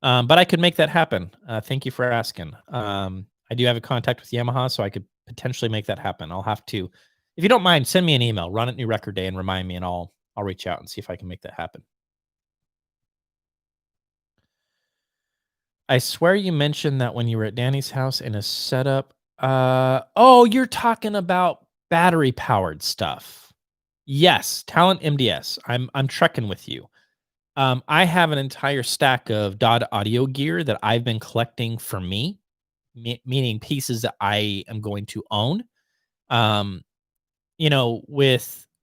But I could make that happen. Thank you for asking. I do have a contact with Yamaha, so I could potentially make that happen. I'll have to, if you don't mind, send me an email, run at New Record Day, and remind me, and I'll reach out and see if I can make that happen. I swear you mentioned that when you were at Danny's house in a setup. Oh, you're talking about battery powered stuff. Yes, Talent MDS. I'm trekking with you. I have an entire stack of DAD audio gear that I've been collecting for me, meaning pieces that I am going to own.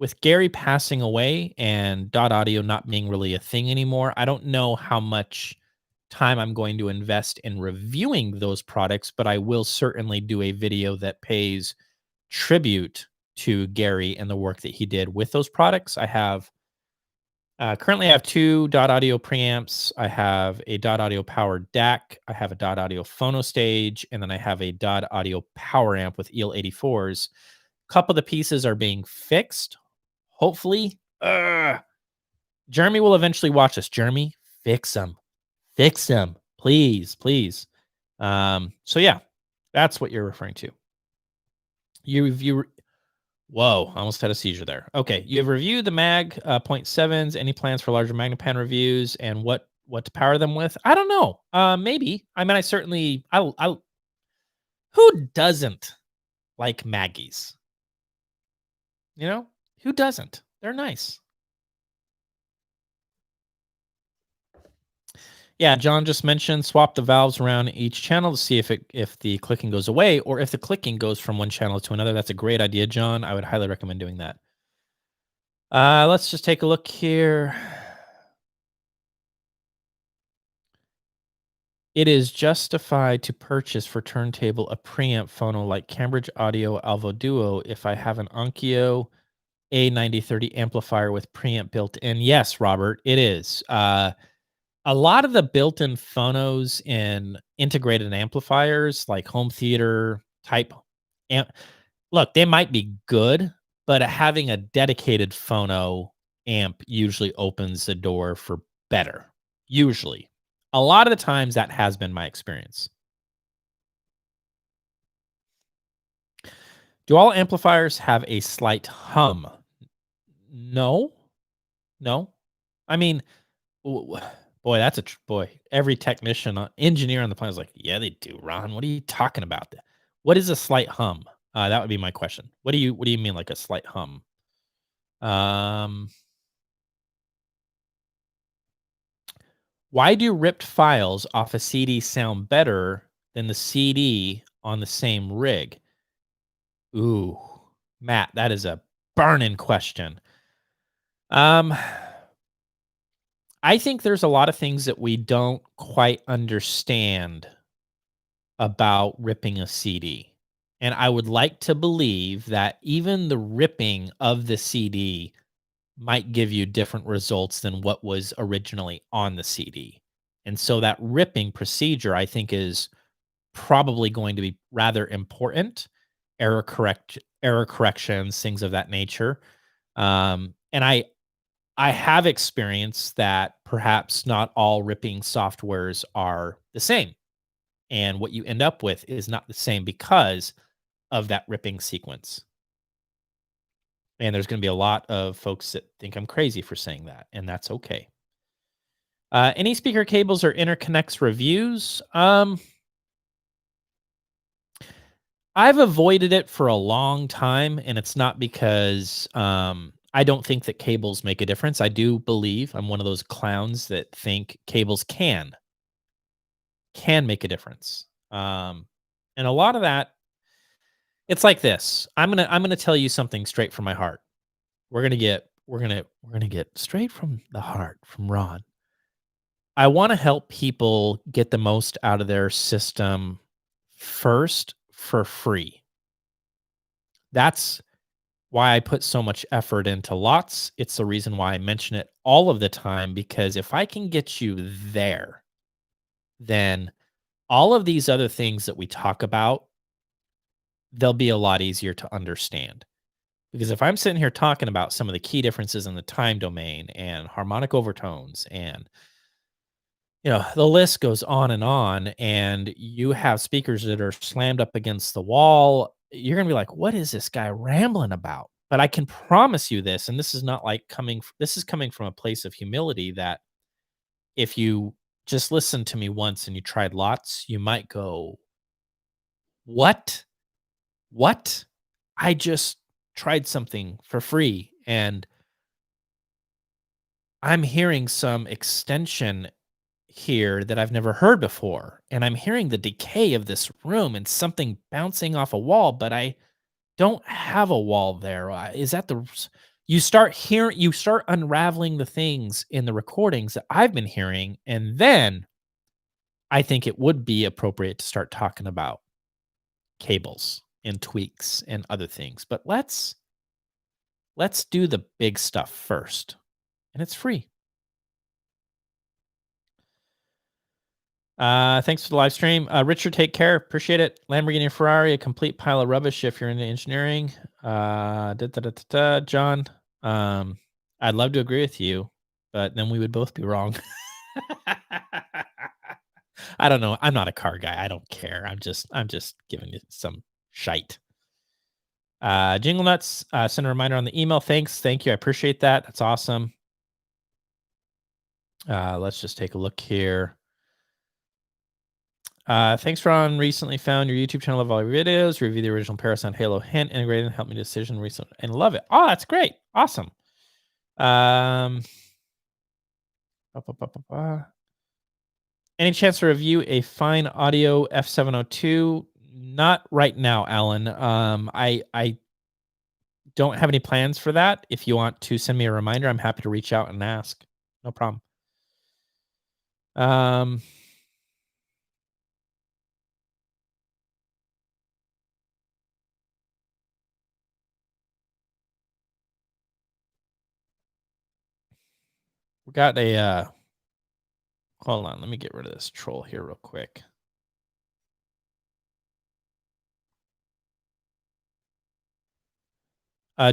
With Gary passing away and DAD audio not being really a thing anymore, I don't know how much time I'm going to invest in reviewing those products, but I will certainly do a video that pays tribute to Gary and the work that he did with those products. I have currently I have 2 DAD audio preamps. I have a DAD audio powered DAC. I have a DAD audio phono stage, and then I have a DAD audio power amp with EL 84s. A couple of the pieces are being fixed. Hopefully, Jeremy will eventually watch this. Jeremy, fix them. Fix them, please, please. So yeah, that's what you're referring to. Whoa, I almost had a seizure there. Okay, you have reviewed the Mag 0.7s. Any plans for larger Magnapan reviews and what to power them with? I don't know. Maybe. I mean, I who doesn't like Maggies? Who doesn't? They're nice. Yeah, John just mentioned swap the valves around each channel to see if the clicking goes away or if the clicking goes from one channel to another. That's a great idea, John. I would highly recommend doing that. Let's just take a look here. It is justified to purchase for turntable a preamp phono like Cambridge Audio Alvo Duo if I have an Onkyo A9030 amplifier with preamp built in. Yes, Robert, it is. A lot of the built-in phonos in integrated amplifiers, like home theater type amp, look, they might be good, but having a dedicated phono amp usually opens the door for better. Usually. A lot of the times that has been my experience. Do all amplifiers have a slight hum? No. No. I mean, w- boy, that's boy. Every technician, engineer on the planet is like, yeah, they do. Ron, what are you talking about? What is a slight hum? That would be my question. What do you mean like a slight hum? Um, why do ripped files off a CD sound better than the CD on the same rig? Ooh, Matt, that is a burning question. Um, I think there's a lot of things that we don't quite understand about ripping a CD. And I would like to believe that even the ripping of the CD might give you different results than what was originally on the CD. And so that ripping procedure, I think, is probably going to be rather important. Error corrections, things of that nature. And I have experienced that perhaps not all ripping softwares are the same. And what you end up with is not the same because of that ripping sequence. And there's going to be a lot of folks that think I'm crazy for saying that, and that's okay. Any speaker cables or interconnects reviews? I've avoided it for a long time, and it's not because I don't think that cables make a difference. I do believe I'm one of those clowns that think cables can make a difference. And a lot of that, it's like this. I'm gonna tell you something straight from my heart. We're gonna get straight from the heart from Ron. I want to help people get the most out of their system first for free. That's why I put so much effort into lots. It's the reason why I mention it all of the time, because if I can get you there, then all of these other things that we talk about, they'll be a lot easier to understand. Because if I'm sitting here talking about some of the key differences in the time domain and harmonic overtones and the list goes on and you have speakers that are slammed up against the wall, you're going to be like, what is this guy rambling about? But I can promise you this, and this is not like this is coming from a place of humility, that if you just listened to me once and you tried lots, you might go, what? What? I just tried something for free and I'm hearing some extension here that I've never heard before. And I'm hearing the decay of this room and something bouncing off a wall, but I don't have a wall there. Is that you start unraveling the things in the recordings that I've been hearing. And then I think it would be appropriate to start talking about cables and tweaks and other things. But let's do the big stuff first. And it's free. Thanks for the live stream. Richard, take care. Appreciate it. Lamborghini and Ferrari, a complete pile of rubbish if you're into engineering. John, I'd love to agree with you, but then we would both be wrong. I don't know. I'm not a car guy. I don't care. I'm just giving you some shite. Jingle Nuts, send a reminder on the email. Thanks. Thank you. I appreciate that. That's awesome. Let's just take a look here. Thanks, Ron. Recently found your YouTube channel of all your videos. Review the original Parasound Halo hint integrated and helped me decision recently and love it. Oh, that's great. Awesome. Any chance to review a fine audio F702? Not right now, Alan. I don't have any plans for that. If you want to send me a reminder, I'm happy to reach out and ask. No problem. We got a hold on, let me get rid of this troll here real quick.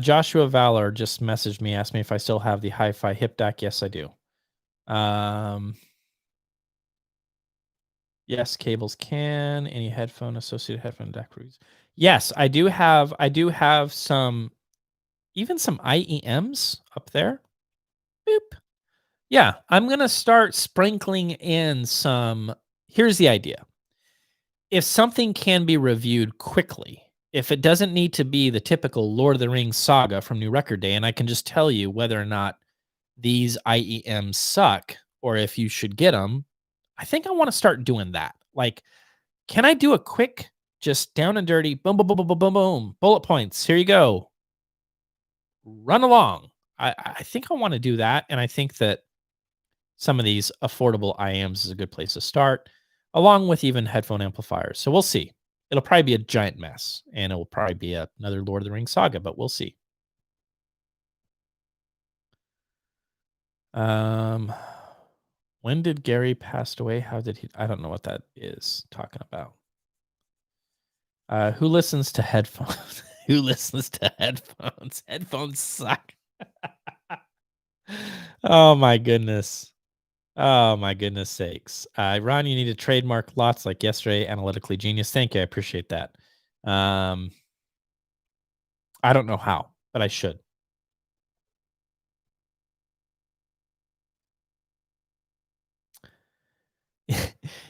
Joshua Valor just messaged me, asked me if I still have the hi-fi hip DAC. Yes, I do. Yes, cables can. Any headphone associated headphone DAC reviews? Yes, I do have some, even some IEMs up there. Boop. Yeah, I'm gonna start sprinkling in some. Here's the idea. If something can be reviewed quickly, if it doesn't need to be the typical Lord of the Rings saga from New Record Day, and I can just tell you whether or not these IEMs suck or if you should get them, I think I want to start doing that. Like, can I do a quick, just down and dirty, boom, boom, boom, boom, boom, boom, boom, bullet points? Here you go. Run along. I think I want to do that, and I think that some of these affordable IEMs is a good place to start, along with even headphone amplifiers. So we'll see. It'll probably be a giant mess, and it will probably be another Lord of the Rings saga, but we'll see. When did Gary passed away? How did he? I don't know what that is talking about. Who listens to headphones? Who listens to headphones? Headphones suck. Oh my goodness. Oh my goodness sakes. Ron, you need to trademark lots like yesterday, analytically genius. Thank you. I appreciate that. I don't know how, but I should.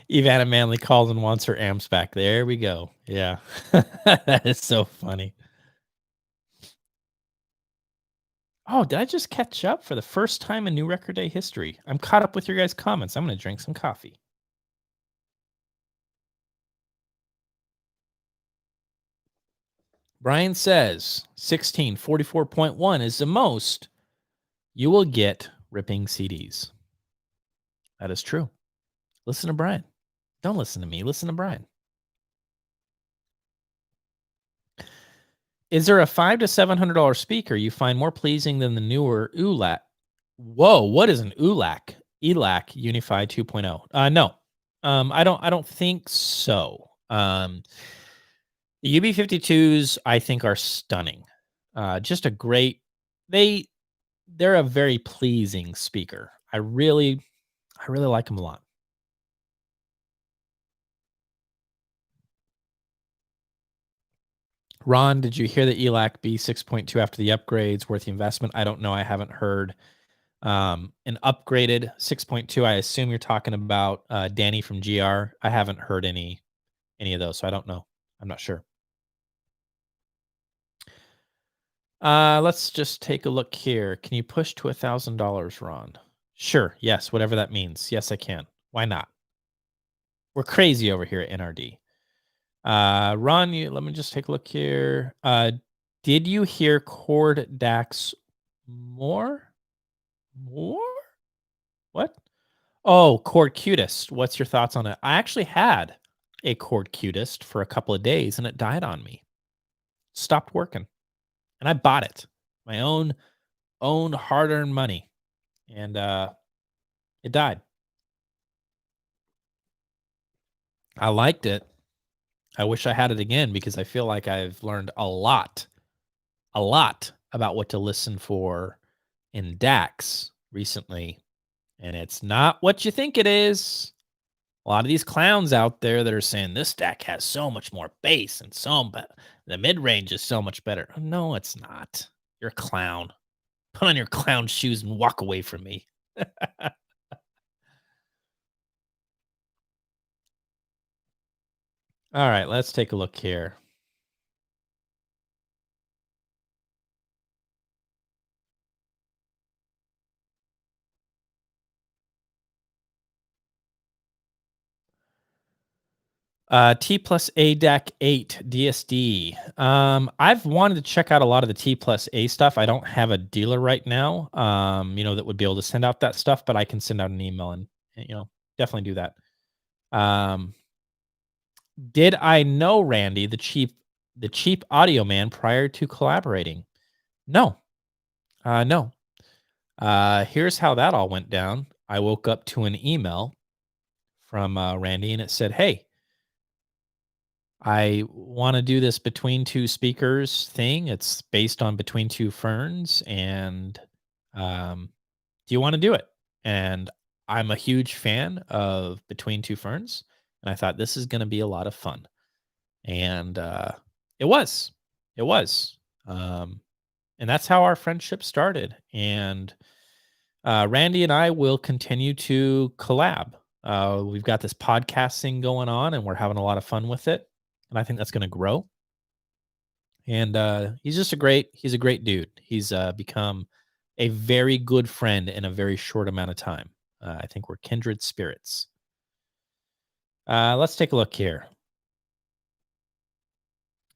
Ivana Manley calls and wants her amps back. There we go. Yeah. That is so funny. Oh, did I just catch up for the first time in New Record Day history? I'm caught up with your guys' comments. I'm going to drink some coffee. Brian says 1644.1 is the most you will get ripping CDs. That is true. Listen to Brian. Don't listen to me. Listen to Brian. Is there a $500 to $700 speaker you find more pleasing than the newer ULAC? Whoa, what is an ULAC? ELAC Unify 2.0. No. I don't think so. The UB52s I think are stunning. Just a great, they're a very pleasing speaker. I really like them a lot. Ron, did you hear the ELAC B6.2 after the upgrades worth the investment? I don't know. I haven't heard. An upgraded 6.2. I assume you're talking about Danny from GR. I haven't heard any of those, so I don't know. I'm not sure. Let's just take a look here. Can you push to $1,000, Ron? Sure. Yes. Whatever that means. Yes, I can. Why not? We're crazy over here at NRD. Ron, let me just take a look here. Did you hear chord DACs more? What? Oh, chord cutest. What's your thoughts on it? I actually had a chord cutest for a couple of days and it died on me. Stopped working. And I bought it. My own hard-earned money. And it died. I liked it. I wish I had it again because I feel like I've learned a lot about what to listen for in DACs recently. And it's not what you think it is. A lot of these clowns out there that are saying this DAC has so much more bass and the mid range is so much better. No, it's not. You're a clown. Put on your clown shoes and walk away from me. All right, let's take a look here. T plus A DAC 8 DSD. I've wanted to check out a lot of the T plus A stuff. I don't have a dealer right now, that would be able to send out that stuff, but I can send out an email and definitely do that. Um, did I know Randy, the cheap audio man prior to collaborating? No. No. Here's how that all went down. I woke up to an email from Randy and it said, "Hey, I want to do this between two speakers thing. It's based on between two ferns, and do you want to do it?" And I'm a huge fan of between two ferns, and I thought this is going to be a lot of fun, and it was, it was, um, and that's how our friendship started. And Randy and I will continue to collab. We've got this podcast thing going on, and we're having a lot of fun with it, and I think that's going to grow. And he's a great dude. He's become a very good friend in a very short amount of time. I think we're kindred spirits. Let's take a look here.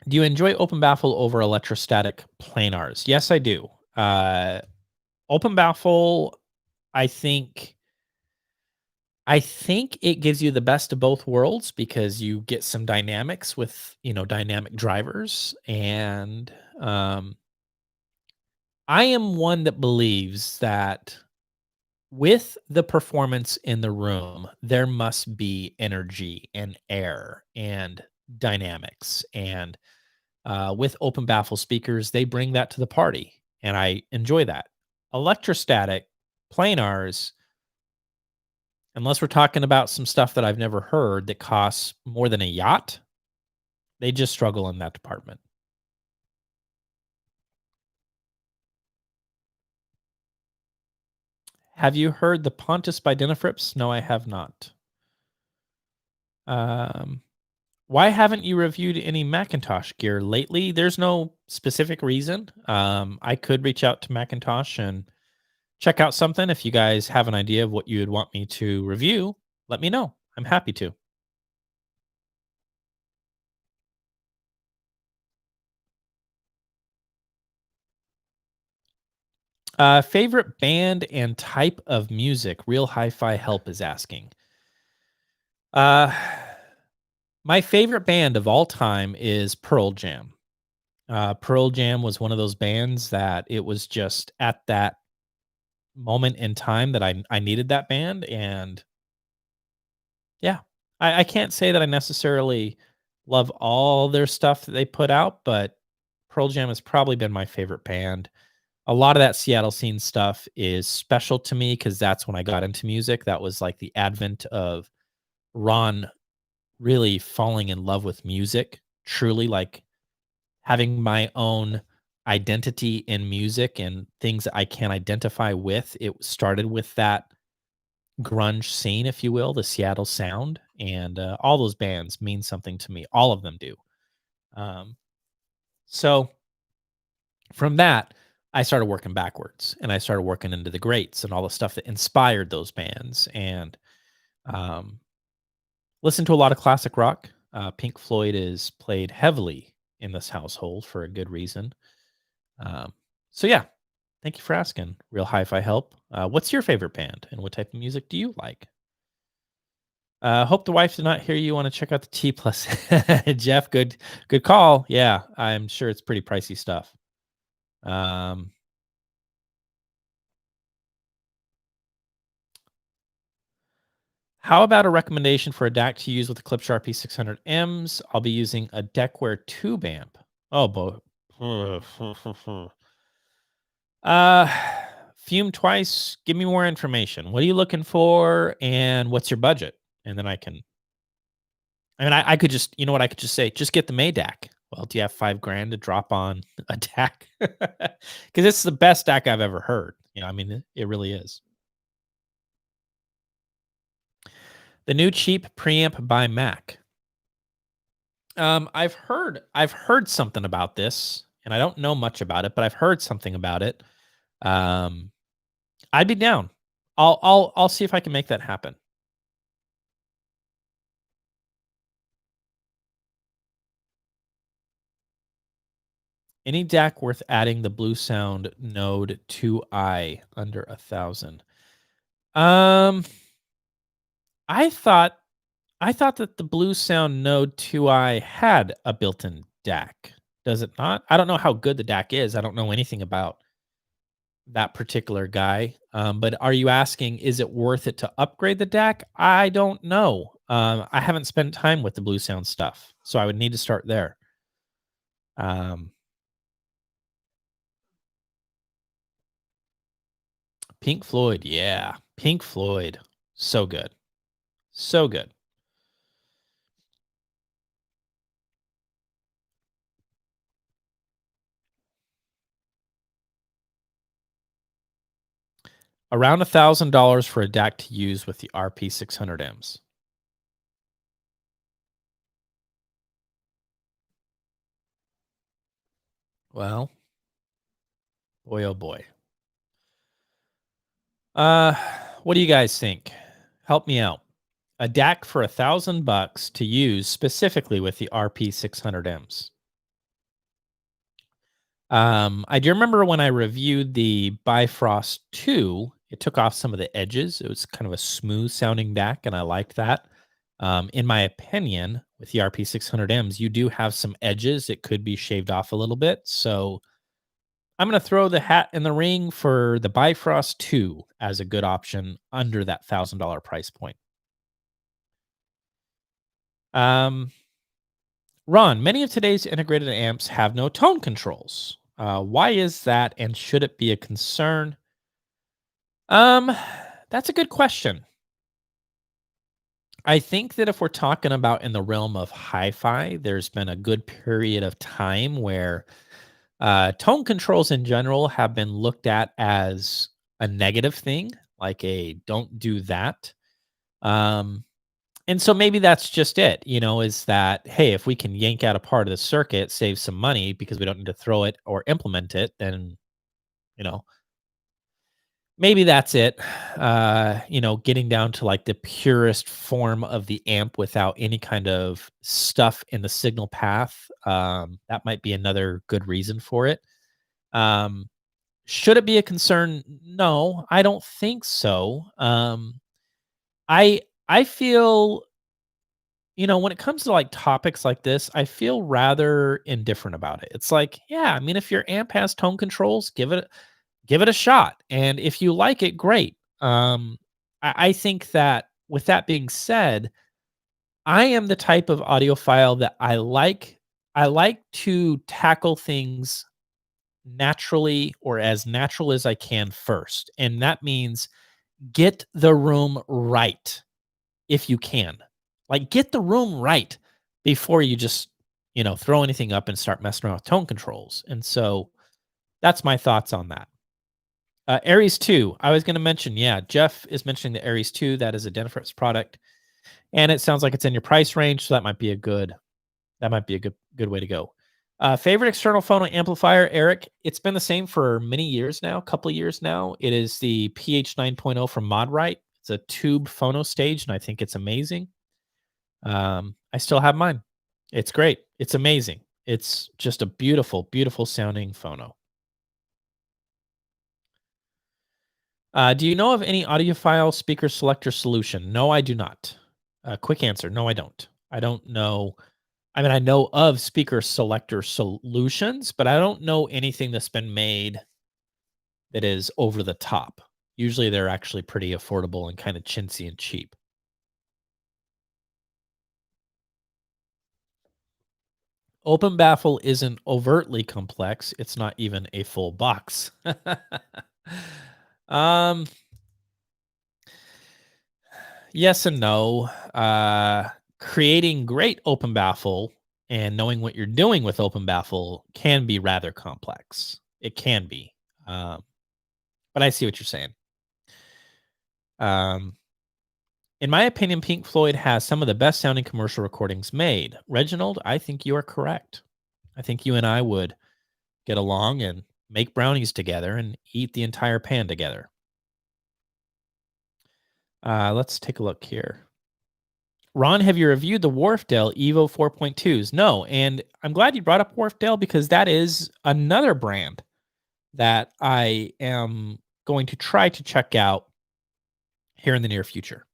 Do you enjoy open baffle over electrostatic planars? Yes, I do. Open baffle, I think I think it gives you the best of both worlds because you get some dynamics with, dynamic drivers. And I am one that believes that with the performance in the room, there must be energy and air and dynamics. And with open baffle speakers, they bring that to the party. And I enjoy that. Electrostatic planars, unless we're talking about some stuff that I've never heard that costs more than a yacht, they just struggle in that department. Have you heard the Pontus by Denafrips? No, I have not. Um, why haven't you reviewed any Macintosh gear lately? There's no specific reason. I could reach out to Macintosh and check out something. If you guys have an idea of what you would want me to review, let me know. I'm happy to. Favorite band and type of music? Real Hi-Fi Help is asking. Uh, my favorite band of all time is Pearl Jam. Pearl Jam was one of those bands that it was just at that moment in time that I needed that band. And yeah, I can't say that I necessarily love all their stuff that they put out, but Pearl Jam has probably been my favorite band. A lot of that Seattle scene stuff is special to me because that's when I got into music. That was like the advent of Ron really falling in love with music, truly like having my own identity in music and things that I can identify with. It started with that grunge scene, if you will, the Seattle sound, and all those bands mean something to me. All of them do. Um, so from that, I started working backwards, and I started working into the greats and all the stuff that inspired those bands, and um, listen to a lot of classic rock. Pink Floyd is played heavily in this household for a good reason. Um, so yeah, thank you for asking. Real Hi-Fi Help. What's your favorite band, and what type of music do you like? Hope the wife did not hear you want to check out the T plus. Jeff, good call. Yeah, I'm sure it's pretty pricey stuff. Um, how about a recommendation for a DAC to use with the Clip Sharpie 600Ms? I'll be using a Deckware tube amp. Oh boy. uh Fume twice. Give me more information. What are you looking for and what's your budget? And then I could just, you know what, I could just say, just get the Maydac. Well, do you have 5 grand to drop on a DAC? Because it's the best DAC I've ever heard. It really is. The new cheap preamp by Mac. I've heard something about this, and I don't know much about it, but I've heard something about it. Um, I'd be down. I'll see if I can make that happen. Any DAC worth adding the Blue Sound Node 2i under 1,000? Um, I thought that the Blue Sound Node 2i had a built-in DAC. Does it not? I don't know how good the DAC is. I don't know anything about that particular guy. But are you asking, is it worth it to upgrade the DAC? I don't know. I haven't spent time with the Blue Sound stuff, so I would need to start there. Pink Floyd, yeah, Pink Floyd, so good, so good. Around $1,000 for a DAC to use with the RP600Ms. Well, boy, oh boy. Uh, what do you guys think? Help me out. A DAC for $1,000 to use specifically with the RP600Ms. I do remember when I reviewed the Bifrost 2, it took off some of the edges. It was kind of a smooth sounding DAC, and I liked that. In my opinion, with the RP600Ms, you do have some edges. It could be shaved off a little bit. So I'm going to throw the hat in the ring for the Bifrost 2 as a good option under that $1,000 price point. Um, Ron, many of today's integrated amps have no tone controls. Why is that, and should it be a concern? Um, that's a good question. I think that if we're talking about in the realm of hi-fi, there's been a good period of time where tone controls in general have been looked at as a negative thing, like a don't do that. Um, and so maybe that's just it, is that, hey, if we can yank out a part of the circuit, save some money because we don't need to throw it or implement it, then, you know, maybe that's it. Getting down to like the purest form of the amp without any kind of stuff in the signal path. That might be another good reason for it. Um, should it be a concern? No, I don't think so. I feel, when it comes to like topics like this, I feel rather indifferent about it. It's like, yeah, I mean, if your amp has tone controls, give it a shot. And if you like it, great. I think that with that being said, I am the type of audiophile that I like to tackle things naturally or as natural as I can first. And that means get the room right if you can. Like get the room right before you just, throw anything up and start messing around with tone controls. And so that's my thoughts on that. Aries 2. I was going to mention, yeah, Jeff is mentioning the Aries 2. That is a Denifrips product, and it sounds like it's in your price range, so that might be a good way to go. Favorite external phono amplifier, Eric. It's been the same for many years now, a couple of years now. It is the PH 9.0 from Modrite. It's a tube phono stage, and I think it's amazing. I still have mine. It's great. It's amazing. It's just a beautiful, beautiful sounding phono. Do you know of any audiophile speaker selector solution? No, I do not. Quick answer. No, I don't. I don't know. I mean, I know of speaker selector solutions, but I don't know anything that's been made that is over the top. Usually they're actually pretty affordable and kind of chintzy and cheap. Open baffle isn't overtly complex. It's not even a full box. um, yes and no. Creating great open baffle and knowing what you're doing with open baffle can be rather complex. It can be. But I see what you're saying. Um, in my opinion, Pink Floyd has some of the best sounding commercial recordings made. Reginald, I think you are correct. I think you and I would get along and make brownies together and eat the entire pan together. Let's take a look here. Ron, have you reviewed the Wharfdale Evo 4.2s? No, and I'm glad you brought up Wharfdale because that is another brand that I am going to try to check out here in the near future.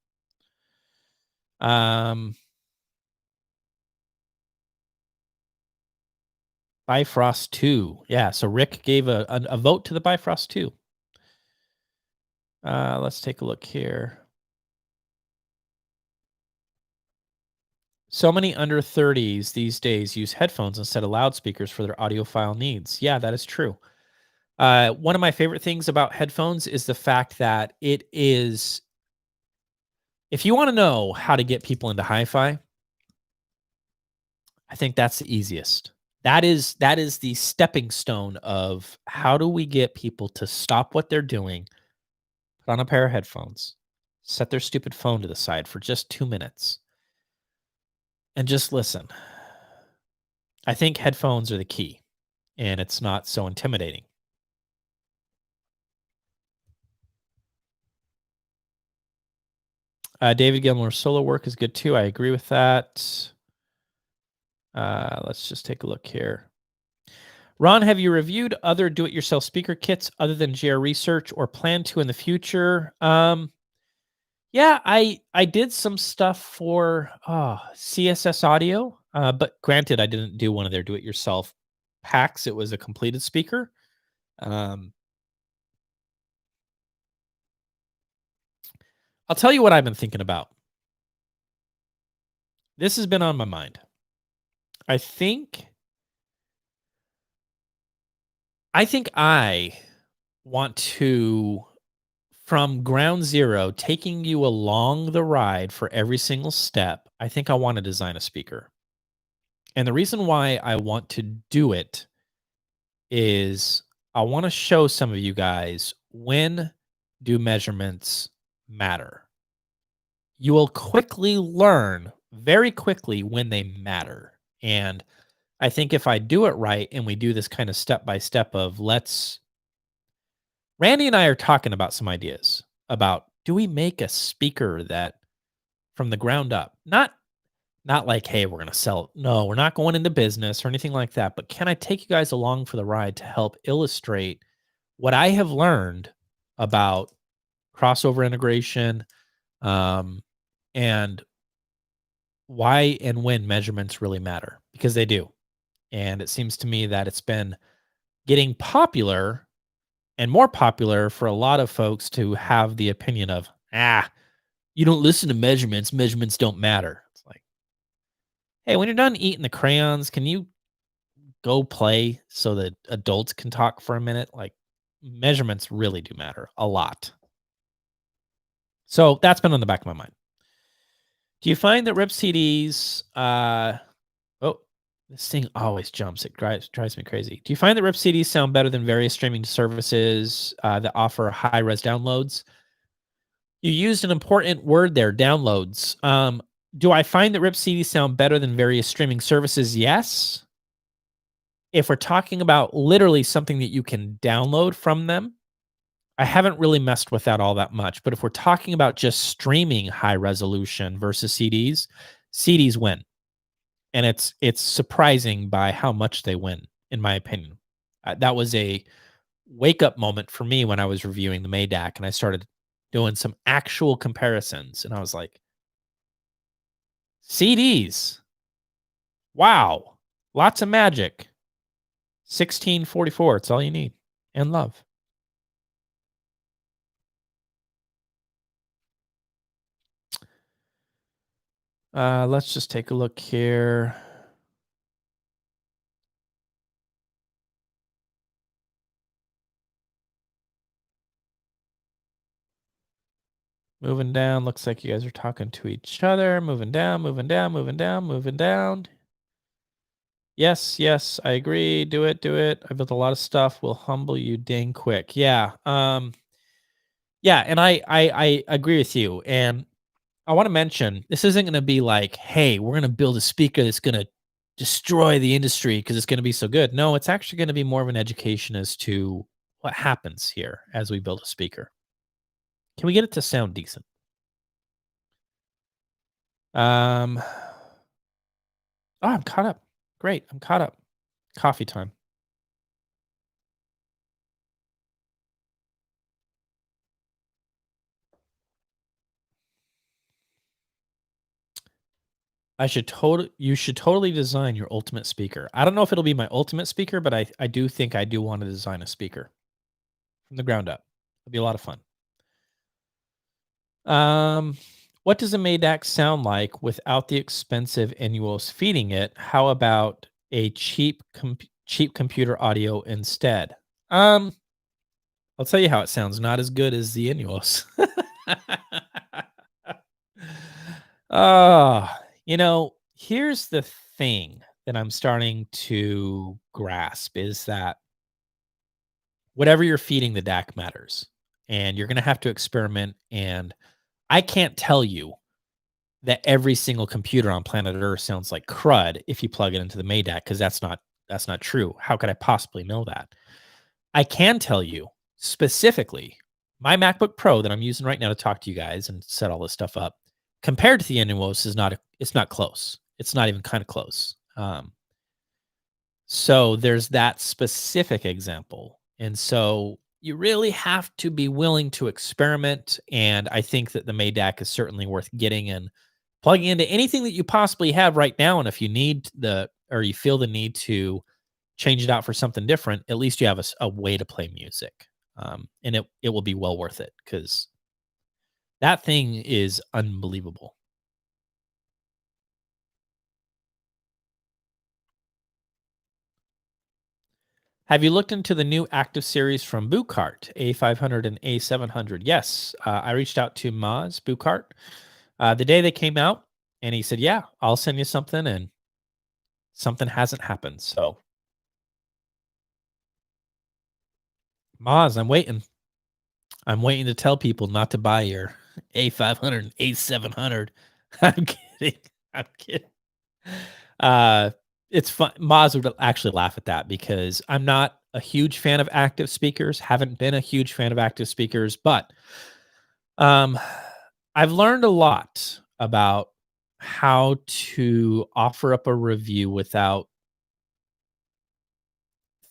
Bifrost 2. Yeah, so Rick gave a vote to the Bifrost 2. Let's take a look here. So many under 30s these days use headphones instead of loudspeakers for their audiophile needs. Yeah, that is true. One of my favorite things about headphones is the fact that it is, if you want to know how to get people into hi-fi, I think that's the easiest. That is the stepping stone of how do we get people to stop what they're doing, put on a pair of headphones, set their stupid phone to the side for just 2 minutes, and just listen. I think headphones are the key, and it's not so intimidating. David Gilmour's solo work is good too. I agree with that. Let's just take a look here. Ron, have you reviewed other do-it-yourself speaker kits other than GR Research or plan to in the future? Yeah, I did some stuff for CSS Audio, but granted, I didn't do one of their do-it-yourself packs. It was a completed speaker. I'll tell you what I've been thinking about. This has been on my mind. I think I want to, from ground zero, taking you along the ride for every single step, I think I want to design a speaker. And the reason why I want to do it is I want to show some of you guys when do measurements matter. You will quickly learn very quickly when they matter. And I think if I do it right and we do this kind of step by step of Randy and I are talking about some ideas about, do we make a speaker that from the ground up, not like, hey, we're going to sell. No, we're not going into business or anything like that. But can I take you guys along for the ride to help illustrate what I have learned about crossover integration, and why and when measurements really matter? Because they do. And it seems to me that it's been getting popular and more popular for a lot of folks to have the opinion of, you don't listen to measurements. Measurements don't matter. It's like, hey, when you're done eating the crayons, can you go play so that adults can talk for a minute? Like, measurements really do matter a lot. So that's been on the back of my mind. Do you find that rip CDs, this thing always jumps. It drives me crazy. Do you find that rip CDs sound better than various streaming services that offer high-res downloads? You used an important word there, downloads. Do I find that rip CDs sound better than various streaming services? Yes. If we're talking about literally something that you can download from them, I haven't really messed with that all that much. But if we're talking about just streaming high resolution versus CDs, CDs win. And it's surprising by how much they win, in my opinion. That was a wake-up moment for me when I was reviewing the Maydac, and I started doing some actual comparisons, and I was like, CDs, wow, lots of magic. 1644, it's all you need, and love. Let's just take a look here. Moving down. Looks like you guys are talking to each other. Moving down, moving down, moving down, moving down. Yes, yes, I agree. Do it, do it. I built a lot of stuff. Will humble you dang quick. Yeah. Yeah, and I agree with you. And I want to mention this isn't going to be like, hey, we're going to build a speaker that's going to destroy the industry because it's going to be so good. No, it's actually going to be more of an education as to what happens here as we build a speaker. Can we get it to sound decent? Um, oh, I'm caught up. Great, I'm caught up. Coffee time. You should totally design your ultimate speaker. I don't know if it'll be my ultimate speaker, but I do think I do want to design a speaker from the ground up. It'll be a lot of fun. Um, what does a Maydach sound like without the expensive NUOs feeding it? How about a cheap computer audio instead? Um, I'll tell you how it sounds. Not as good as the NUOs. Here's the thing that I'm starting to grasp is that whatever you're feeding the DAC matters, and you're going to have to experiment. And I can't tell you that every single computer on planet Earth sounds like crud if you plug it into the Maydach, because that's not true. How could I possibly know that? I can tell you specifically my MacBook Pro that I'm using right now to talk to you guys and set all this stuff up, compared to the NUOS, it's not close. It's not even kind of close. So there's that specific example. And so you really have to be willing to experiment. And I think that the Maydach is certainly worth getting and plugging into anything that you possibly have right now. And if you need or you feel the need to change it out for something different, at least you have a way to play music. And it will be well worth it, because that thing is unbelievable. Have you looked into the new active series from Bucart, A500 and A700? Yes, I reached out to Maz Bucart the day they came out, and he said, "Yeah, I'll send you something," and something hasn't happened. So, Maz, I'm waiting. I'm waiting to tell people not to buy your A500 and A700. I'm kidding. I'm kidding. Uh, it's fun. Maz would actually laugh at that, because I'm not a huge fan of active speakers. Haven't been a huge fan of active speakers, but um, I've learned a lot about how to offer up a review without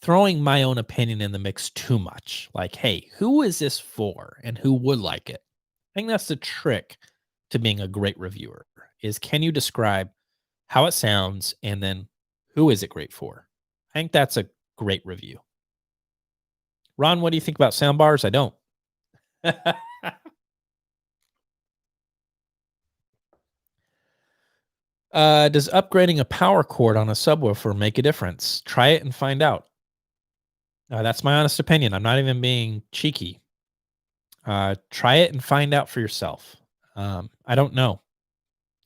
throwing my own opinion in the mix too much. Like, hey, who is this for, and who would like it? I think that's the trick to being a great reviewer, is can you describe how it sounds, and then who is it great for? I think that's a great review. Ron, what do you think about sound bars? I don't. Does upgrading a power cord on a subwoofer make a difference? Try it and find out. That's my honest opinion. I'm not even being cheeky. Try it and find out for yourself. I don't know.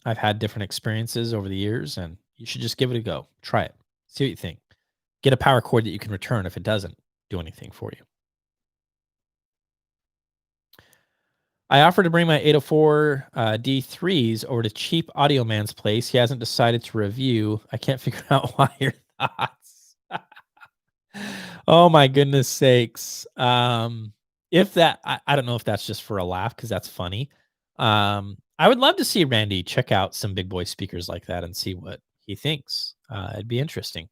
I've had different experiences over the years, and you should just give it a go. Try it. See what you think. Get a power cord that you can return if it doesn't do anything for you. I offered to bring my 804 D3s over to Cheap Audio Man's place. He hasn't decided to review. I can't figure out why. Your thoughts? Oh my goodness sakes. If that, I don't know if that's just for a laugh, because that's funny. I would love to see Randy check out some big boy speakers like that and see what he thinks. It'd be interesting.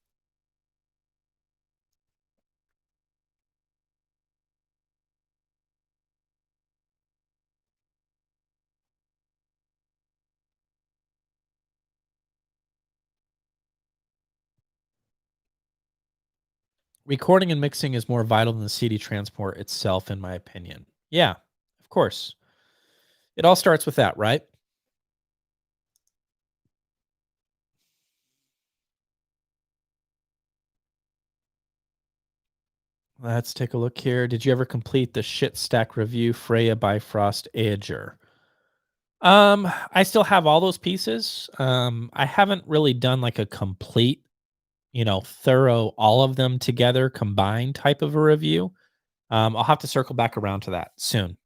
Recording and mixing is more vital than the CD transport itself, in my opinion. Yeah, of course. It all starts with that, right? Let's take a look here. Did you ever complete the shit stack review Freya Bifrost Ager? I still have all those pieces. I haven't really done like a complete, thorough, all of them together combined type of a review. I'll have to circle back around to that soon.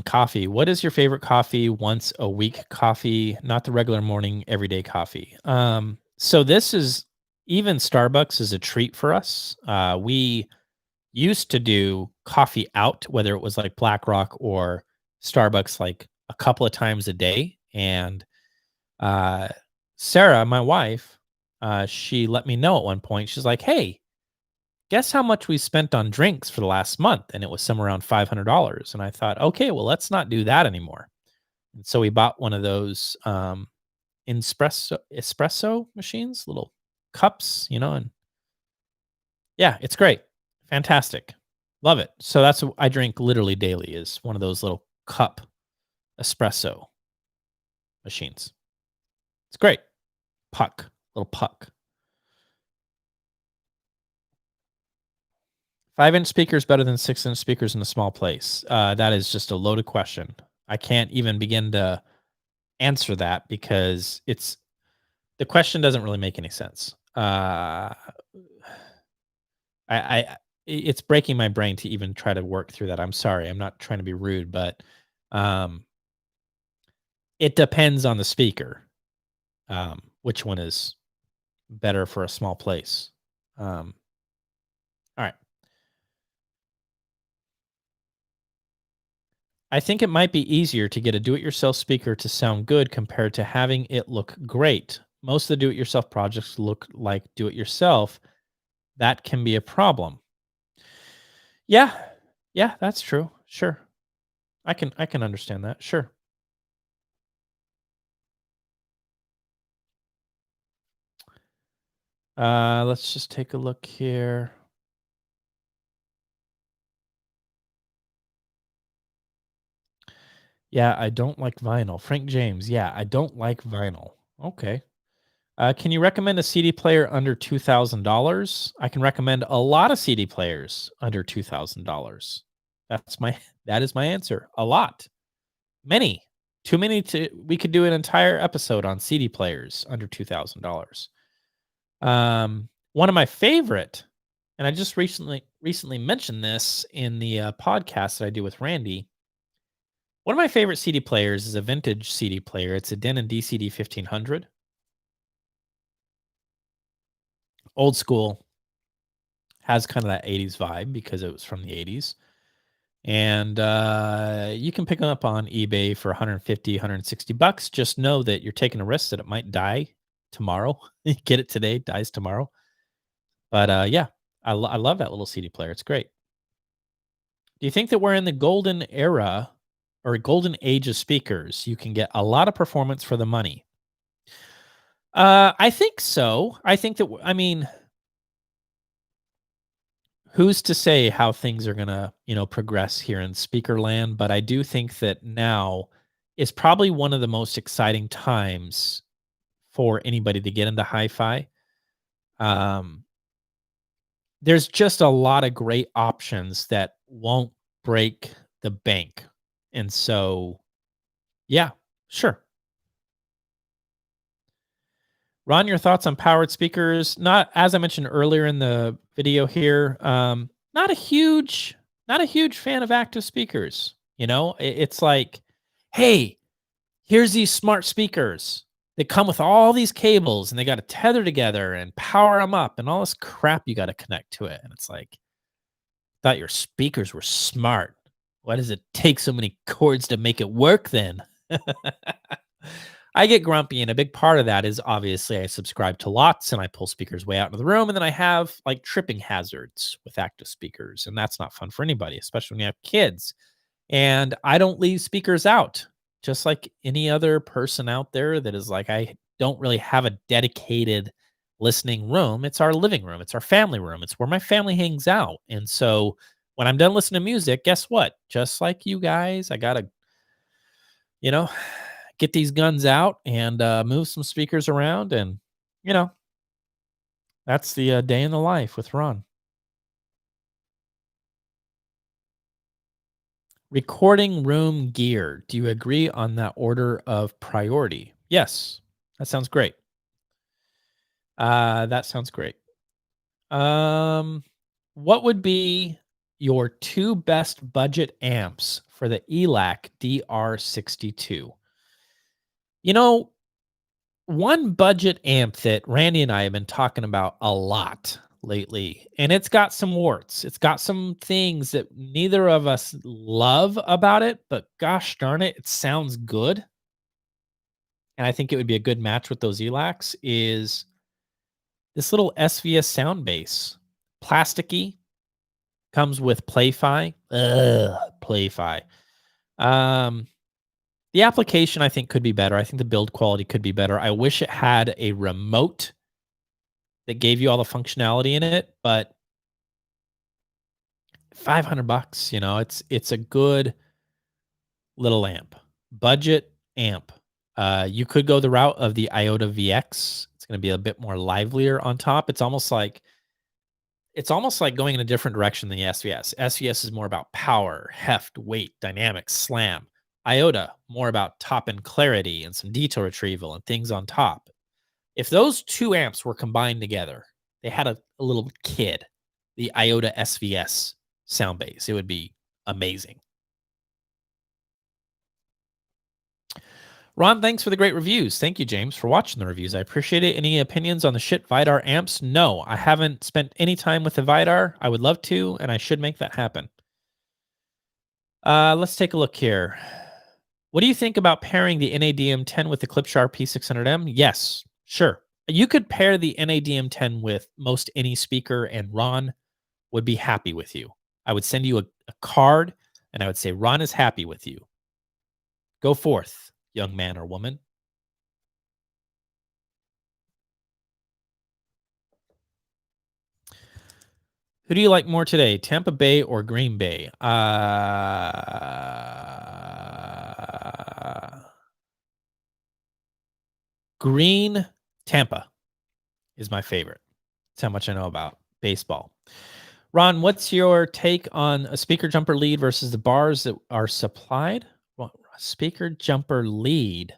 Coffee. What is your favorite coffee once a week coffee, not the regular morning everyday coffee? So this is, even Starbucks is a treat for us. We used to do coffee out, whether it was like BlackRock or Starbucks, like a couple of times a day. And uh, Sarah, my wife, she let me know at one point. She's like, "Hey, guess how much we spent on drinks for the last month?" And it was somewhere around $500. And I thought, okay, well, let's not do that anymore. And so we bought one of those espresso machines, little cups, and yeah, it's great. Fantastic. Love it. So that's what I drink literally daily is one of those little cup espresso machines. It's great. Little puck. 5-inch speakers better than 6-inch speakers in a small place. That is just a loaded question. I can't even begin to answer that because the question doesn't really make any sense. It's breaking my brain to even try to work through that. I'm sorry. I'm not trying to be rude, but um, it depends on the speaker. Which one is better for a small place? All right. I think it might be easier to get a do-it-yourself speaker to sound good compared to having it look great. Most of the do-it-yourself projects look like do-it-yourself. That can be a problem. Yeah. Yeah, that's true. Sure. I can understand that. Sure. Let's just take a look here. Yeah, I don't like vinyl. Frank James. Yeah, I don't like vinyl. Okay. Can you recommend a CD player under $2,000? I can recommend a lot of CD players under $2,000. That's my that is my answer. A lot. Many. Too many to we could do an entire episode on CD players under $2,000. One of my favorite, and I just recently mentioned this in the podcast that I do with Randy. One of my favorite CD players is a vintage CD player. It's a Denon DCD 1500. Old school, has kind of that 80s vibe because it was from the 80s. And you can pick them up on eBay for 150, 160 bucks. Just know that you're taking a risk that it might die tomorrow. You get it today, dies tomorrow. But yeah, I love that little CD player. It's great. Do you think that we're in the golden era or golden age of speakers? You can get a lot of performance for the money. I think so. I think that I mean, who's to say how things are gonna, progress here in speaker land? But I do think that now is probably one of the most exciting times for anybody to get into hi-fi. Um, there's just a lot of great options that won't break the bank. And so, yeah, sure. Ron, your thoughts on powered speakers? Not as I mentioned earlier in the video here. Not a huge, not a huge fan of active speakers. It's like, hey, here's these smart speakers. They come with all these cables and they got to tether together and power them up and all this crap you got to connect to it. And it's like, thought your speakers were smart. Why does it take so many cords to make it work then? I get grumpy, and a big part of that is obviously I subscribe to lots and I pull speakers way out into the room, and then I have like tripping hazards with active speakers, and that's not fun for anybody, especially when you have kids. And I don't leave speakers out, just like any other person out there that is like, I don't really have a dedicated listening room. It's our living room, it's our family room, it's where my family hangs out. And so when I'm done listening to music, guess what? Just like you guys, I gotta, you know, get these guns out and move some speakers around. And, you know, that's the day in the life with Ron. Recording room gear. Do you agree on that order of priority? Yes. That sounds great. That sounds great. What would be your two best budget amps for the ELAC DR62? You know, one budget amp that Randy and I have been talking about a lot lately, and it's got some warts. It's got some things that neither of us love about it, but gosh darn it, it sounds good. And I think it would be a good match with those ELACs is this little SVS sound base. Plasticky, comes with Play-Fi. Ugh, Play-Fi. The application I think could be better. I think the build quality could be better. I wish it had a remote that gave you all the functionality in it, but $500, you know, it's a good little amp. Budget amp. You could go the route of the Iota VX. It's going to be a bit more livelier on top. It's almost like going in a different direction than the SVS. SVS is more about power, heft, weight, dynamics, slam. Iota, more about top end clarity and some detail retrieval and things on top. If those two amps were combined together, they had a little kid, the Iota SVS sound base, it would be amazing. Ron, thanks for the great reviews. Thank you, James, for watching the reviews. I appreciate it. Any opinions on the shit Vidar amps? No, I haven't spent any time with the Vidar. I would love to, and I should make that happen. Let's take a look here. What do you think about pairing the NADM10 with the Clipsharp P600M? Yes, sure. You could pair the NADM10 with most any speaker, and Ron would be happy with you. I would send you a card, and I would say, Ron is happy with you. Go forth, young man or woman. Who do you like more today, Tampa Bay or Green Bay? Green Tampa is my favorite. That's how much I know about baseball. Ron, what's your take on a speaker jumper lead versus the bars that are supplied? Well, speaker jumper lead.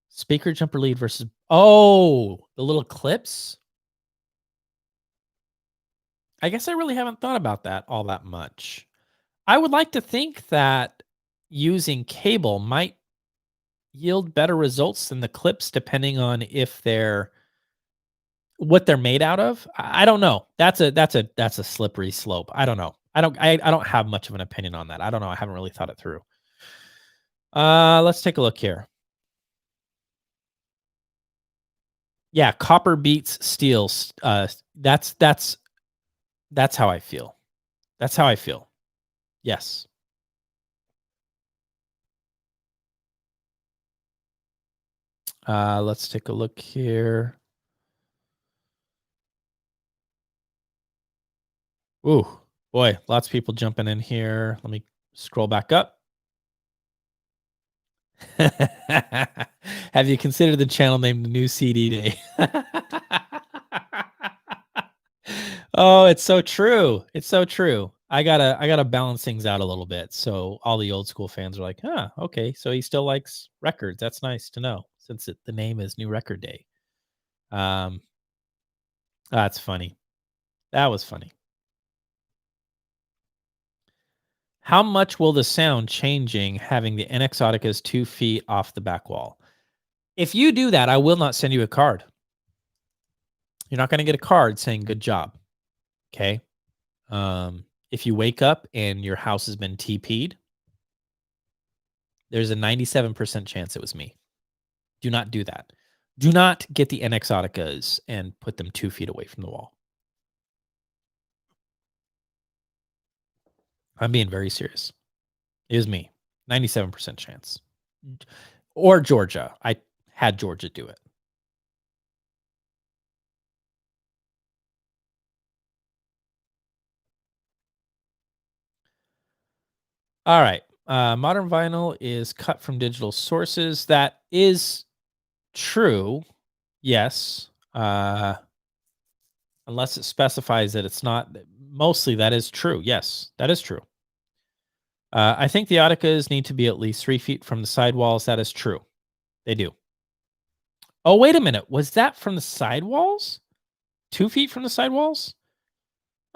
Speaker jumper lead versus, the little clips. I guess I really haven't thought about that all that much. I would like to think that using cable might yield better results than the clips, depending on if they're what they're made out of. I don't know. That's a slippery slope. I don't know. I don't have much of an opinion on that. I don't know. I haven't really thought it through. Let's take a look here. Yeah, copper beats steel. That's how I feel. That's how I feel. Yes. Let's take a look here. Ooh, boy, lots of people jumping in here. Let me scroll back up. Have you considered the channel name the new CD Day? Oh, it's so true. It's so true. I gotta balance things out a little bit. So all the old school fans are like, okay. So he still likes records. That's nice to know, since the name is New Record Day. That's funny. That was funny. How much will the sound changing having the NX Auticas 2 feet off the back wall? If you do that, I will not send you a card. You're not going to get a card saying good job. Okay. If you wake up and your house has been TP'd, there's a 97% chance it was me. Do not do that. Do not get the NX Auticas and put them 2 feet away from the wall. I'm being very serious. It was me. 97% chance. Or Georgia. I had Georgia do it. All right. Modern vinyl is cut from digital sources. That is true. Yes. Unless it specifies that it's not. Mostly that is true. Yes, that is true. I think the Auticas need to be at least 3 feet from the sidewalls. That is true. They do. Oh, wait a minute. Was that from the sidewalls? 2 feet from the sidewalls?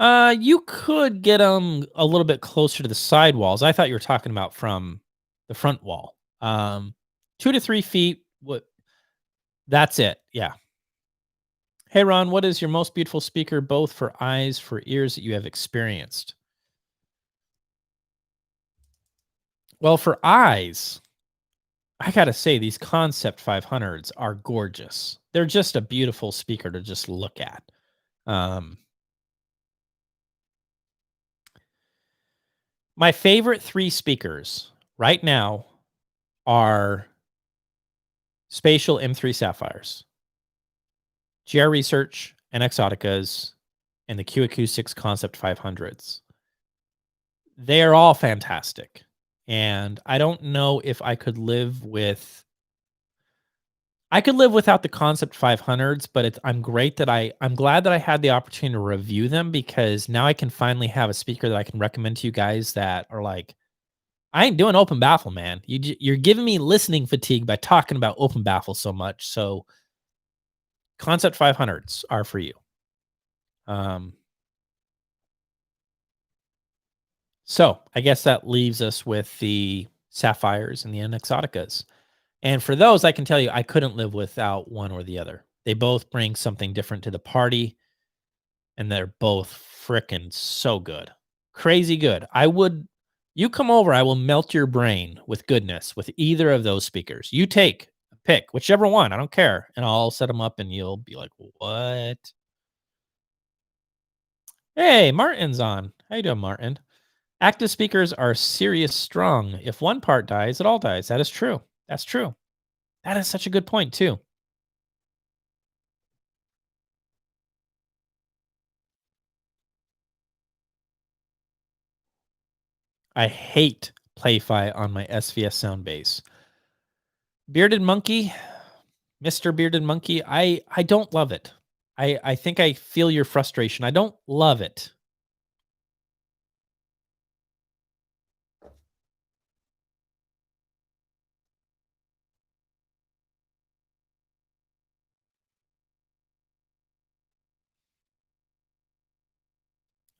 You could get them a little bit closer to the sidewalls. I thought you were talking about from the front wall. 2 to 3 feet. What? That's it. Yeah. Hey, Ron, what is your most beautiful speaker, both for eyes, for ears, that you have experienced? Well, for eyes, I got to say, these Concept 500s are gorgeous. They're just a beautiful speaker to just look at. Um, my favorite 3 speakers right now are Spatial M3 Sapphires, GR Research, and Exoticas, and the Q Acoustics Concept 500s. They are all fantastic. And I don't know if I could live without the Concept 500s, but I'm glad that I had the opportunity to review them, because now I can finally have a speaker that I can recommend to you guys that are like, I ain't doing open baffle, man. You're giving me listening fatigue by talking about open baffle so much. So Concept 500s are for you. So I guess that leaves us with the Sapphires and the Exoticas. And for those, I can tell you, I couldn't live without one or the other. They both bring something different to the party, and they're both frickin' so good. Crazy good. You come over, I will melt your brain with goodness with either of those speakers. You pick whichever one, I don't care. And I'll set them up and you'll be like, what? Hey, Martin's on. How you doing, Martin? Active speakers are serious strong. If one part dies, it all dies. That is true. That's true. That is such a good point, too. I hate Play-Fi on my SVS sound base. Bearded Monkey, Mr. Bearded Monkey, I don't love it. I think I feel your frustration. I don't love it.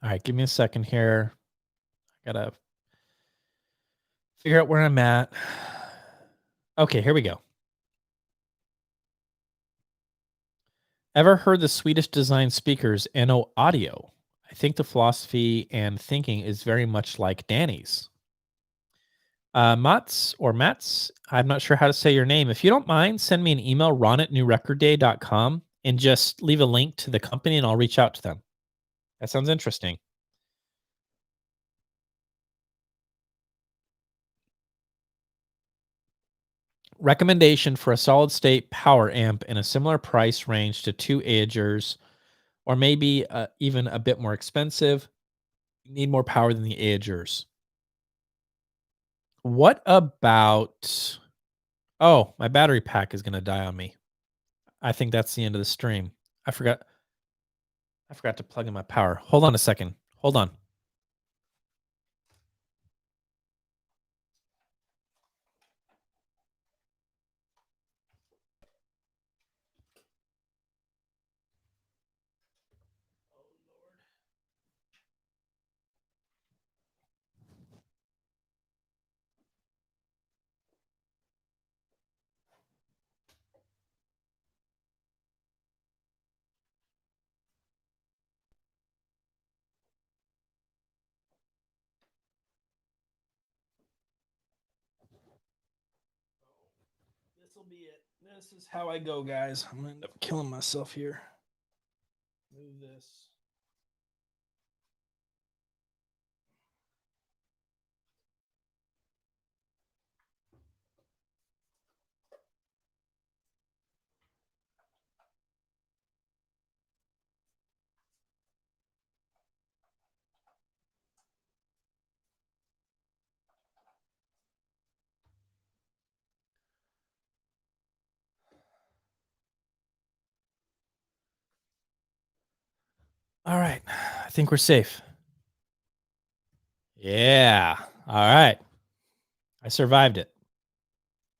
All right, give me a second here. I gotta figure out where I'm at. Okay, here we go. Ever heard the Swedish design speakers NO Audio? I think the philosophy and thinking is very much like Danny's. Mats, I'm not sure how to say your name. If you don't mind, send me an email, ron@newrecordday.com, and just leave a link to the company and I'll reach out to them. That sounds interesting. Recommendation for a solid state power amp in a similar price range to 2 Aegers, or maybe even a bit more expensive. You need more power than the Aegers. What about... Oh, my battery pack is going to die on me. I think that's the end of the stream. I forgot to plug in my power. Hold on a second. Hold on. This will be it. This is how I go, guys. I'm going to end up killing myself here. Move this. All right. I think we're safe. Yeah. All right. I survived it.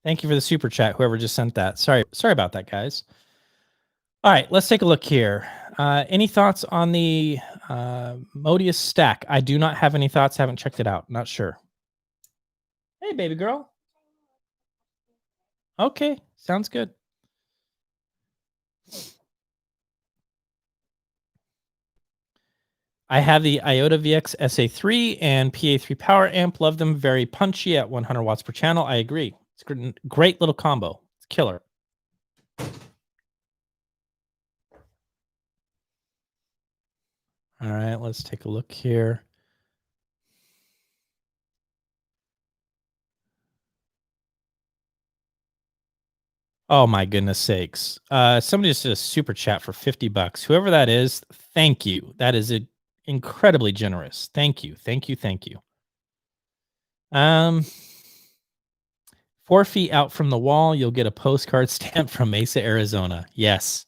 Thank you for the super chat, whoever just sent that. Sorry about that, guys. All right, let's take a look here. Any thoughts on the Modius stack? I do not have any thoughts. Haven't checked it out. Not sure. Hey, baby girl. Okay, sounds good. I have the Iota VX SA3 and PA3 power amp. Love them. Very punchy at 100 watts per channel. I agree. It's great little combo. It's killer. All right, let's take a look here. Oh my goodness sakes. Somebody just did a super chat for $50. Whoever that is, thank you. That is incredibly generous. Thank you. Thank you. Thank you. 4 feet out from the wall, you'll get a postcard stamp from Mesa, Arizona. Yes.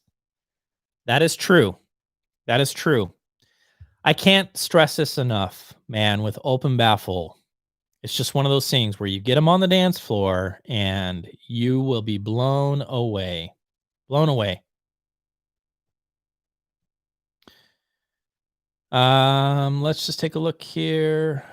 That is true. That is true. I can't stress this enough, man, with open baffle. It's just one of those things where you get them on the dance floor and you will be blown away. Blown away. Let's just take a look here.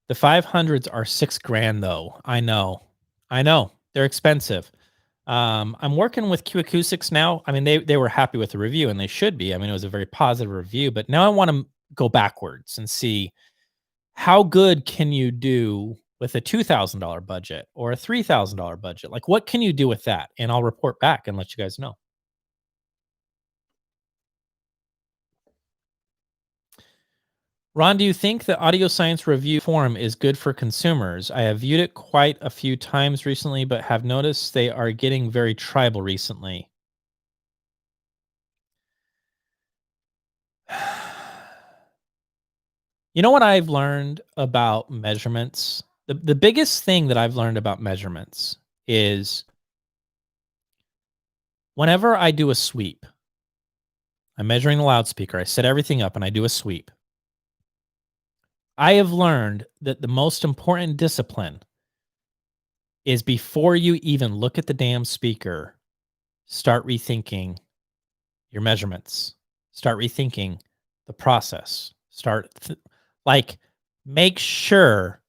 The 500s are $6,000 though. I know. They're expensive. I'm working with Q Acoustics now. I mean, they were happy with the review, and they should be. I mean, it was a very positive review, but now I want to go backwards and see how good can you do with a $2,000 budget or a $3,000 budget? Like, what can you do with that? And I'll report back and let you guys know. Ron, do you think the Audio Science Review forum is good for consumers? I have viewed it quite a few times recently, but have noticed they are getting very tribal recently. You know what I've learned about measurements? The biggest thing that I've learned about measurements is whenever I do a sweep, I'm measuring the loudspeaker, I set everything up, and I do a sweep. I have learned that the most important discipline is before you even look at the damn speaker, start rethinking your measurements, start rethinking the process, make sure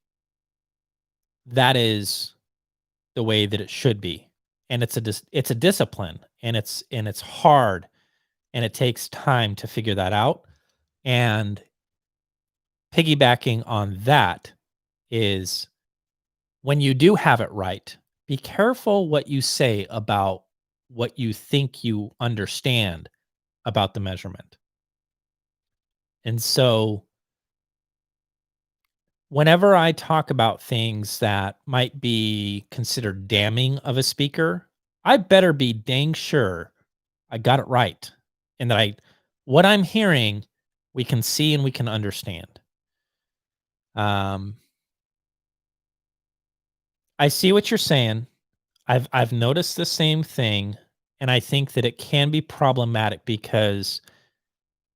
that is the way that it should be. And it's a discipline, and it's hard, and it takes time to figure that out. And piggybacking on that is when you do have it right, be careful what you say about what you think you understand about the measurement. And so whenever I talk about things that might be considered damning of a speaker, I better be dang sure I got it right, and that what I'm hearing, we can see and we can understand. I see what you're saying. I've noticed the same thing, and I think that it can be problematic because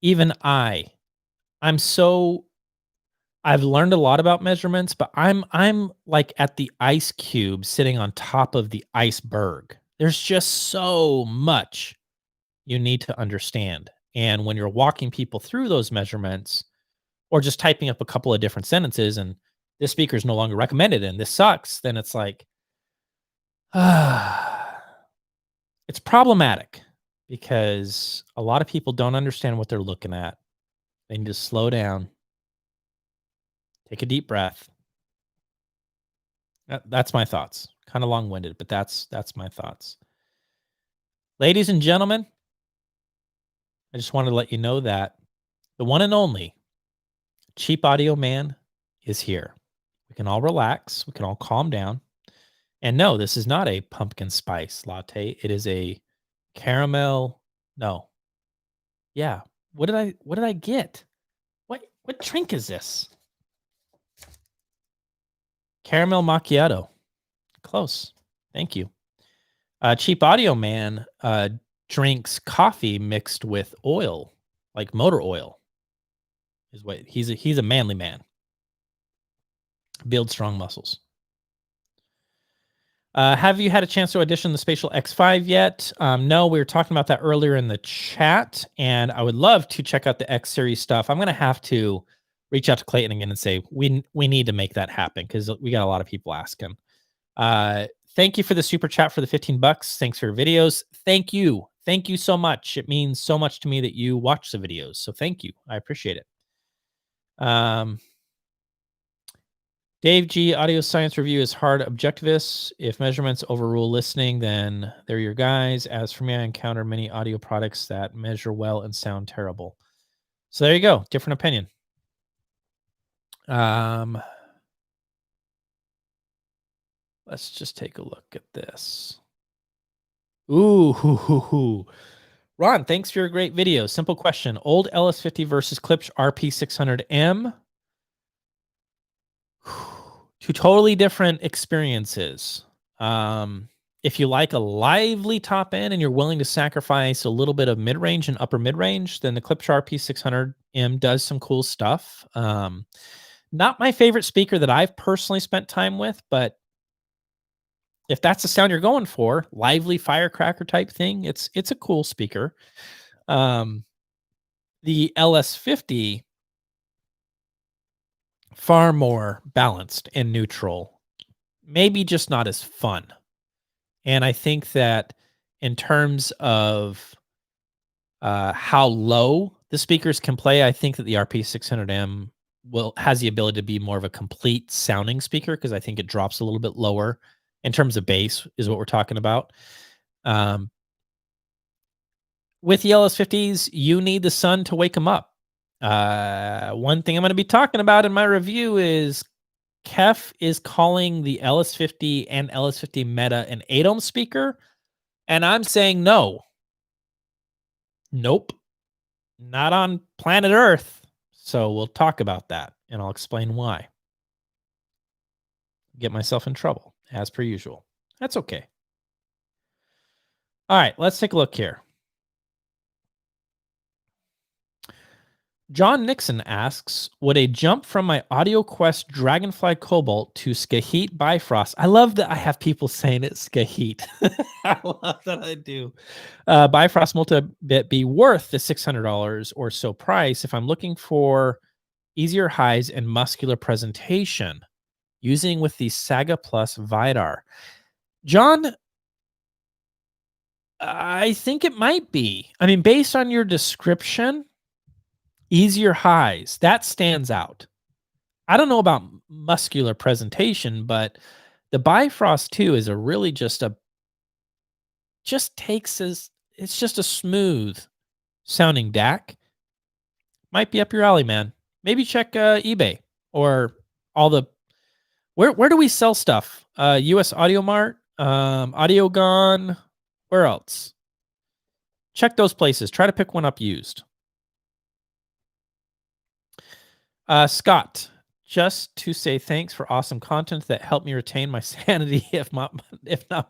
even I've learned a lot about measurements, but I'm like at the ice cube sitting on top of the iceberg. There's just so much you need to understand. And when you're walking people through those measurements or just typing up a couple of different sentences and this speaker is no longer recommended and this sucks, then it's like, it's problematic because a lot of people don't understand what they're looking at. They need to slow down, take a deep breath. That's my thoughts. Kind of long-winded, but that's my thoughts. Ladies and gentlemen, I just wanted to let you know that the one and only Cheap Audio Man is here. We can all relax. We can all calm down. And no, this is not a pumpkin spice latte. It is a caramel. No. Yeah. What did I get? What drink is this? Caramel macchiato. Close. Thank you. Cheap Audio Man drinks coffee mixed with oil, like motor oil. Is what he's a manly man. Build strong muscles. Have you had a chance to audition the Spatial X5 yet? No, we were talking about that earlier in the chat, and I would love to check out the X series stuff. I'm going to have to reach out to Clayton again and say we need to make that happen because we got a lot of people asking. thank you for the super chat for the $15. Thanks for your videos. Thank you. Thank you so much. It means so much to me that you watch the videos. So thank you. I appreciate it. Dave G, audio science review is hard objectivists. If measurements overrule listening, then they're your guys. As for me, I encounter many audio products that measure well and sound terrible. So there you go. Different opinion. Let's just take a look at this. Ooh, Ron, thanks for your great video. Simple question. Old LS50 versus Klipsch RP600M. Two totally different experiences. If you like a lively top end and you're willing to sacrifice a little bit of mid-range and upper mid-range, then the Klipsch RP600M does some cool stuff. Not my favorite speaker that I've personally spent time with, but if that's the sound you're going for, lively firecracker type thing, it's a cool speaker. The LS50, far more balanced and neutral, maybe just not as fun. And I think that in terms of how low the speakers can play, I think that the RP600M has the ability to be more of a complete sounding speaker, because I think it drops a little bit lower in terms of bass is what we're talking about. With the LS50s, you need the sun to wake them up. One thing I'm going to be talking about in my review is Kef is calling the LS50 and LS50 Meta an 8-ohm speaker, and I'm saying no. Nope. Not on planet Earth. So we'll talk about that, and I'll explain why. Get myself in trouble, as per usual. That's okay. All right, let's take a look here. John Nixon asks, would a jump from my AudioQuest Dragonfly Cobalt to Skahit Bifrost? I love that I have people saying it's Skahit. I love that I do. Bifrost multi-bit be worth the $600 or so price if I'm looking for easier highs and muscular presentation using with the Saga Plus Vidar? John, I think it might be. I mean, based on your description, easier highs, that stands out. I don't know about muscular presentation, but the Bifrost 2 is a really it's just a smooth sounding DAC. Might be up your alley, man. Maybe check eBay or all the, where do we sell stuff? US Audio Mart, Audiogon, where else? Check those places. Try to pick one up used. Scott, just to say thanks for awesome content that helped me retain my sanity, if not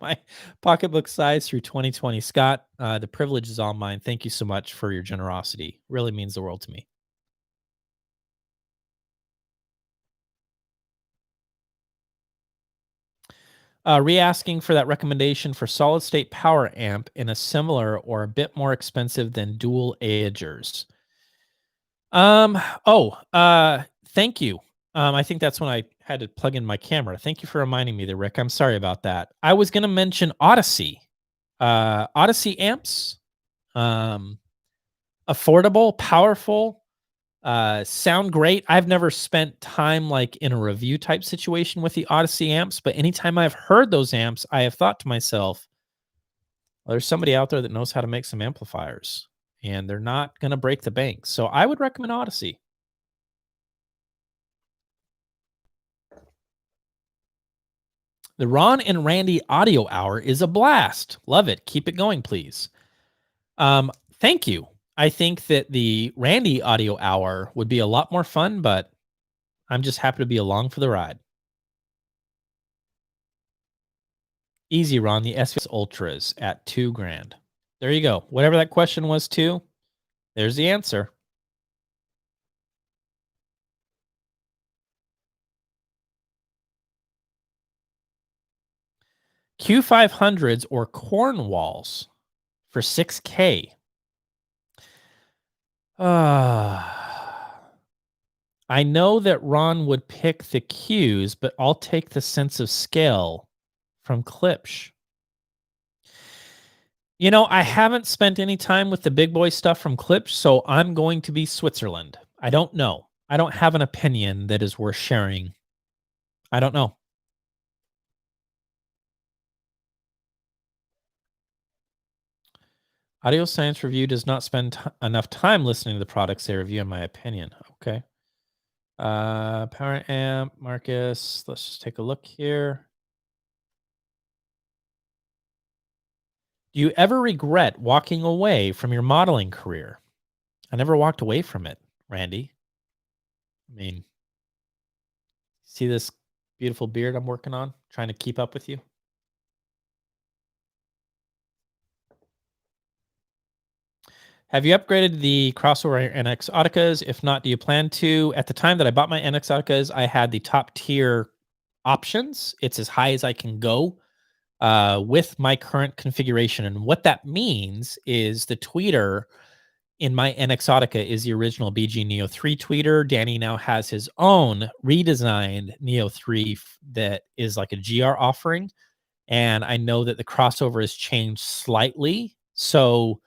my pocketbook size through 2020. Scott, the privilege is all mine. Thank you so much for your generosity. Really means the world to me. Re-asking for that recommendation for solid state power amp in a similar or a bit more expensive than dual Agers. Thank you. I think that's when I had to plug in my camera. Thank you for reminding me there, Rick. I'm sorry about that. I was going to mention Odyssey. Odyssey amps, affordable, powerful, sound great. I've never spent time like in a review type situation with the Odyssey amps, but anytime I've heard those amps, I have thought to myself, well, there's somebody out there that knows how to make some amplifiers, and they're not going to break the bank. So I would recommend Odyssey. The Ron and Randy audio hour is a blast. Love it. Keep it going, please. Thank you. I think that the Randy audio hour would be a lot more fun, but I'm just happy to be along for the ride. Easy, Ron. The SVS Ultras at $2,000. There you go. Whatever that question was too, there's the answer. Q500s or Cornwalls for $6K. I know that Ron would pick the Qs, but I'll take the sense of scale from Klipsch. You know, I haven't spent any time with the big boy stuff from Klipsch, so I'm going to be Switzerland. I don't know. I don't have an opinion that is worth sharing. I don't know. Audio Science Review does not spend enough time listening to the products they review, in my opinion. Okay. Power amp, Marcus. Let's just take a look here. Do you ever regret walking away from your modeling career? I never walked away from it, Randy. I mean, see this beautiful beard I'm working on, trying to keep up with you? Have you upgraded the crossover NX Auticas? If not, do you plan to? At the time that I bought my NX Auticas, I had the top tier options. It's as high as I can go with my current configuration. And what that means is the tweeter in my NX Autica is the original BG Neo 3 tweeter. Danny now has his own redesigned Neo 3 that is like a GR offering. And I know that the crossover has changed slightly. So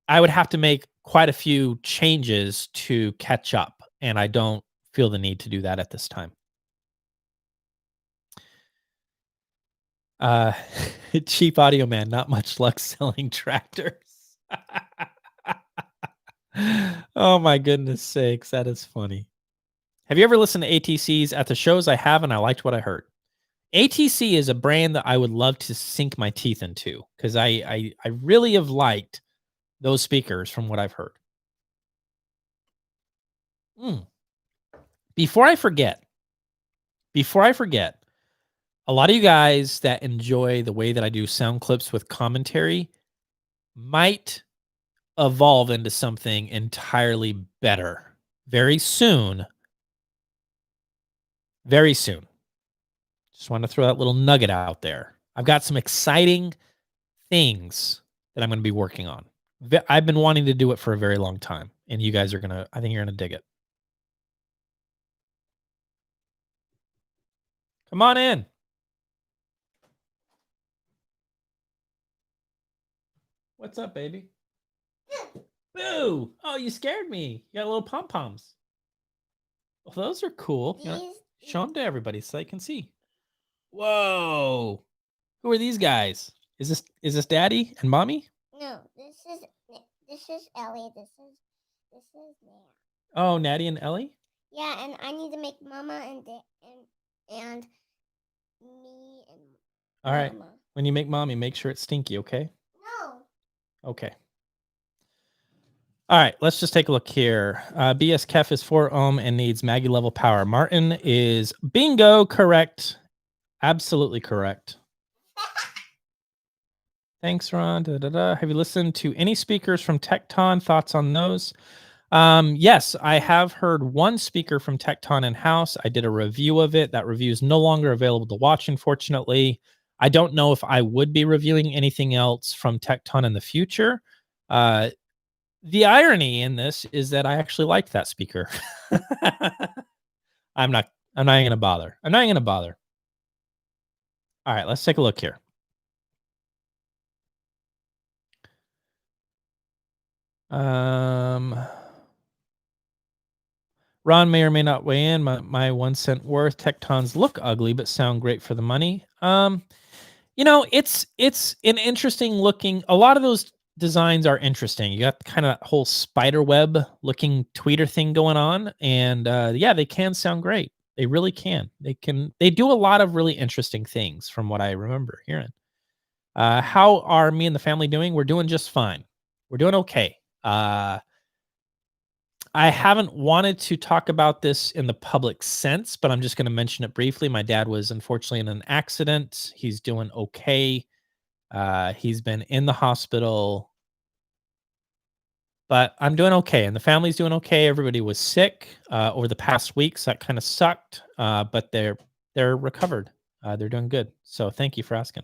I would have to make quite a few changes to catch up. And I don't feel the need to do that at this time. Cheap audio man, not much luck selling tractors. Oh my goodness sakes, that is funny. Have you ever listened to ATCs at the shows? I have, and I liked what I heard. ATC is a brand that I would love to sink my teeth into because I really have liked those speakers from what I've heard. Before I forget, a lot of you guys that enjoy the way that I do sound clips with commentary might evolve into something entirely better very soon. Very soon. Just want to throw that little nugget out there. I've got some exciting things that I'm going to be working on. I've been wanting to do it for a very long time, and you guys are going to, I think you're going to dig it. Come on in. What's up, baby? Boo! Oh, you scared me. You got little pom-poms. Well, those are cool. You know, show them to everybody so they can see. Whoa. Who are these guys? Is this daddy and mommy?
No, this is Ellie. This is Nat.
Oh, Natty and Ellie?
Yeah, and I need to make Mama and me and
All right.
Mama.
When you make mommy, make sure it's stinky, okay?
No.
Okay. All right, let's just take a look here. BS Kef is 4 ohm and needs Maggie level power. Martin is bingo correct. Absolutely correct. Thanks, Ron. Have you listened to any speakers from Tecton? Thoughts on those? Yes, I have heard one speaker from Tecton in-house. I did a review of it. That review is no longer available to watch, unfortunately. I don't know if I would be reviewing anything else from Tecton in the future. The irony in this is that I actually liked that speaker. I'm not going to bother. I'm not going to bother. All right, let's take a look here. Ron may or may not weigh in. My 1 cent worth. Tectons look ugly, but sound great for the money. You know, it's an interesting looking. A lot of those designs are interesting. You got kind of that whole spider web looking tweeter thing going on, and yeah, they can sound great. They really can. They do a lot of really interesting things from what I remember hearing. How are me and the family doing? We're doing just fine. We're doing okay. I haven't wanted to talk about this in the public sense, but I'm just going to mention it briefly. My dad was unfortunately in an accident. He's doing okay. He's been in the hospital, but I'm doing okay, and the family's doing okay. Everybody was sick over the past weeks. That kind of sucked, but they're recovered. They're doing good. So thank you for asking.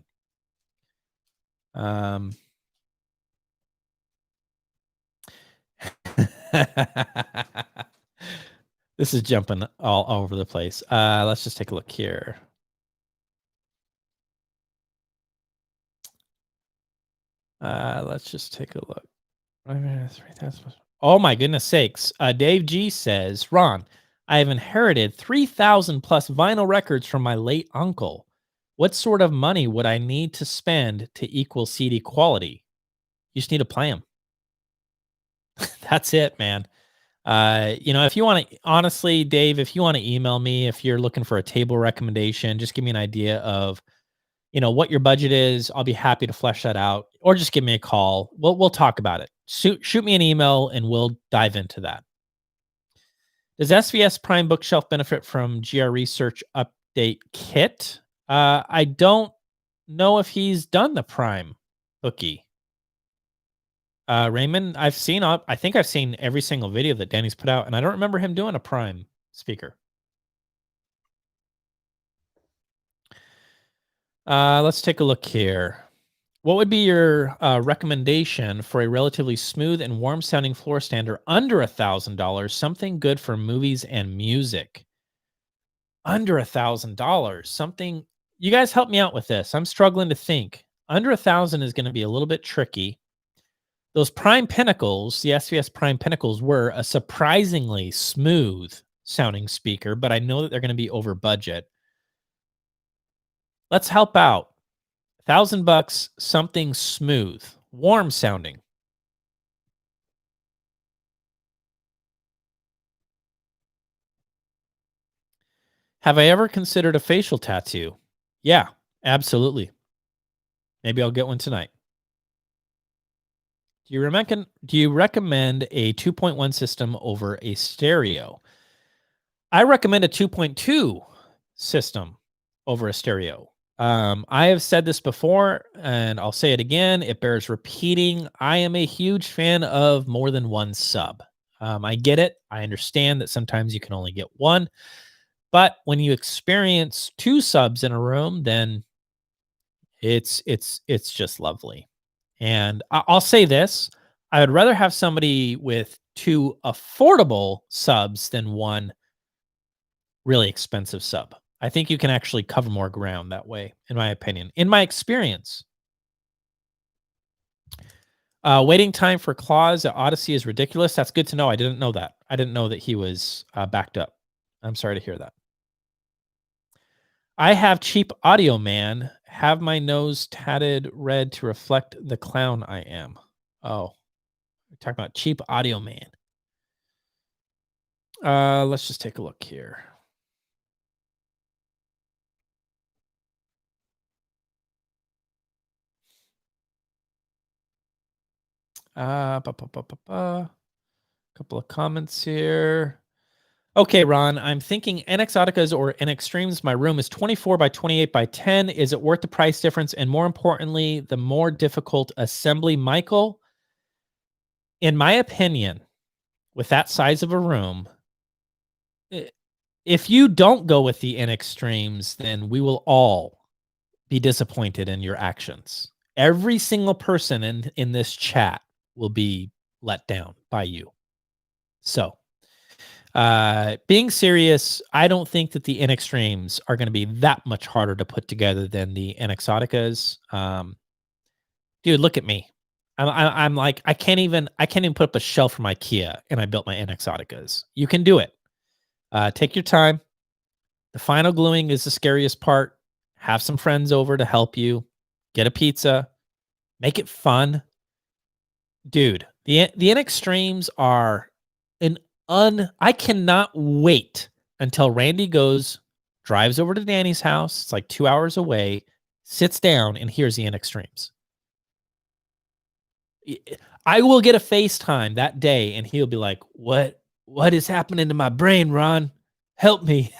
This is jumping all over the place. Let's just take a look here. Let's just take a look. Oh my goodness sakes. Dave G says, Ron, I have inherited 3,000 plus vinyl records from my late uncle. What sort of money would I need to spend to equal CD quality? You just need to play them. That's it, man. If you want to, honestly, Dave, if you want to email me, if you're looking for a table recommendation, just give me an idea of, what your budget is. I'll be happy to flesh that out, or just give me a call. We'll talk about it. Shoot me an email and we'll dive into that. Does SVS Prime Bookshelf benefit from GR Research Update Kit? I don't know if he's done the Prime bookie. Raymond, I think I've seen every single video that Danny's put out, and I don't remember him doing a Prime speaker. Let's take a look here. What would be your recommendation for a relatively smooth and warm sounding floor stander under $1,000? Something good for movies and music. Under $1,000. Something. You guys help me out with this. I'm struggling to think. Under 1,000 is going to be a little bit tricky. Those Prime Pinnacles, the SVS Prime Pinnacles, were a surprisingly smooth sounding speaker, but I know that they're going to be over budget. Let's help out. $1,000, something smooth, warm sounding. Have I ever considered a facial tattoo? Yeah, absolutely. Maybe I'll get one tonight. Do you recommend a 2.1 system over a stereo? I recommend a 2.2 system over a stereo. I have said this before, and I'll say it again. It bears repeating. I am a huge fan of more than one sub. I get it. I understand that sometimes you can only get one, but when you experience two subs in a room, then it's just lovely. And I'll say this: I would rather have somebody with two affordable subs than one really expensive sub. I think you can actually cover more ground that way, in my opinion, in my experience. Waiting time for Claus at Odyssey is ridiculous. That's good to know. I didn't know that. I didn't know that he was backed up. I'm sorry to hear that. I have cheap audio, man. Have my nose tatted red to reflect the clown I am. Oh, we're talking about cheap audio, man. Let's just take a look here. Couple of comments here. Okay, Ron, I'm thinking NXoticas or NXtremes. My room is 24 by 28 by 10. Is it worth the price difference? And more importantly, the more difficult assembly? Michael, in my opinion, with that size of a room, if you don't go with the NXtremes, then we will all be disappointed in your actions. Every single person in this chat will be let down by you. So, being serious, I don't think that the NXtremes are going to be that much harder to put together than the NXoticas. Dude, look at me. I'm like, I can't even put up a shelf from IKEA, and I built my NXoticas. You can do it. Take your time. The final gluing is the scariest part. Have some friends over to help you. Get a pizza. Make it fun. Dude, the NXtremes are I cannot wait until Randy drives over to Danny's house. It's like 2 hours away, sits down, and hears the NXtremes. I will get a FaceTime that day, and he'll be like, what is happening to my brain, Ron? Help me.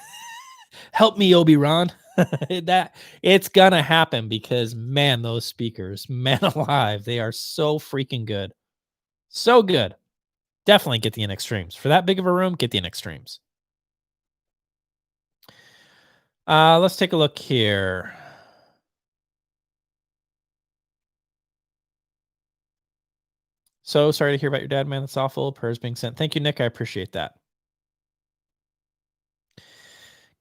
Help me, Obi-Ron. That it's gonna happen because, man, those speakers, man alive, they are so freaking good. So good. Definitely get the NXtremes. For that big of a room, get the NXtremes. Let's take a look here. So sorry to hear about your dad, man. That's awful. Prayers being sent. Thank you, Nick. I appreciate that.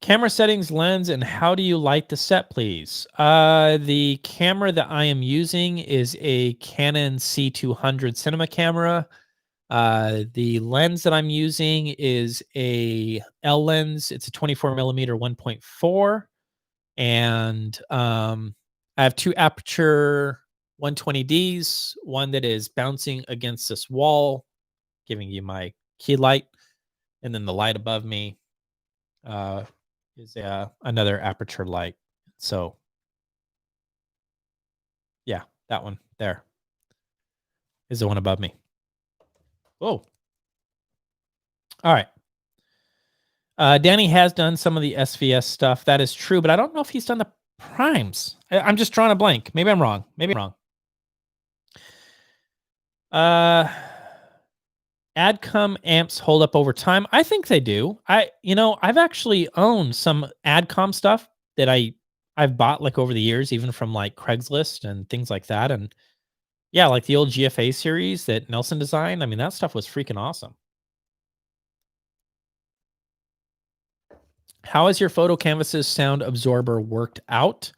Camera settings, lens, and how do you light the set, please? The camera that I am using is a Canon C200 cinema camera. The lens that I'm using is a L lens. It's a 24 millimeter 1.4. And I have two aperture 120Ds, one that is bouncing against this wall, giving you my key light. And then the light above me is another aperture light. So yeah, that one there is the one above me. Whoa. All right. Danny has done some of the SVS stuff. That is true, but I don't know if he's done the primes. I'm just drawing a blank. Maybe I'm wrong. Adcom amps hold up over time. I think they do. I've actually owned some Adcom stuff that I've bought like over the years, even from like Craigslist and things like that. And yeah, like the old GFA series that Nelson designed. I mean, that stuff was freaking awesome. How has your photo canvases sound absorber worked out?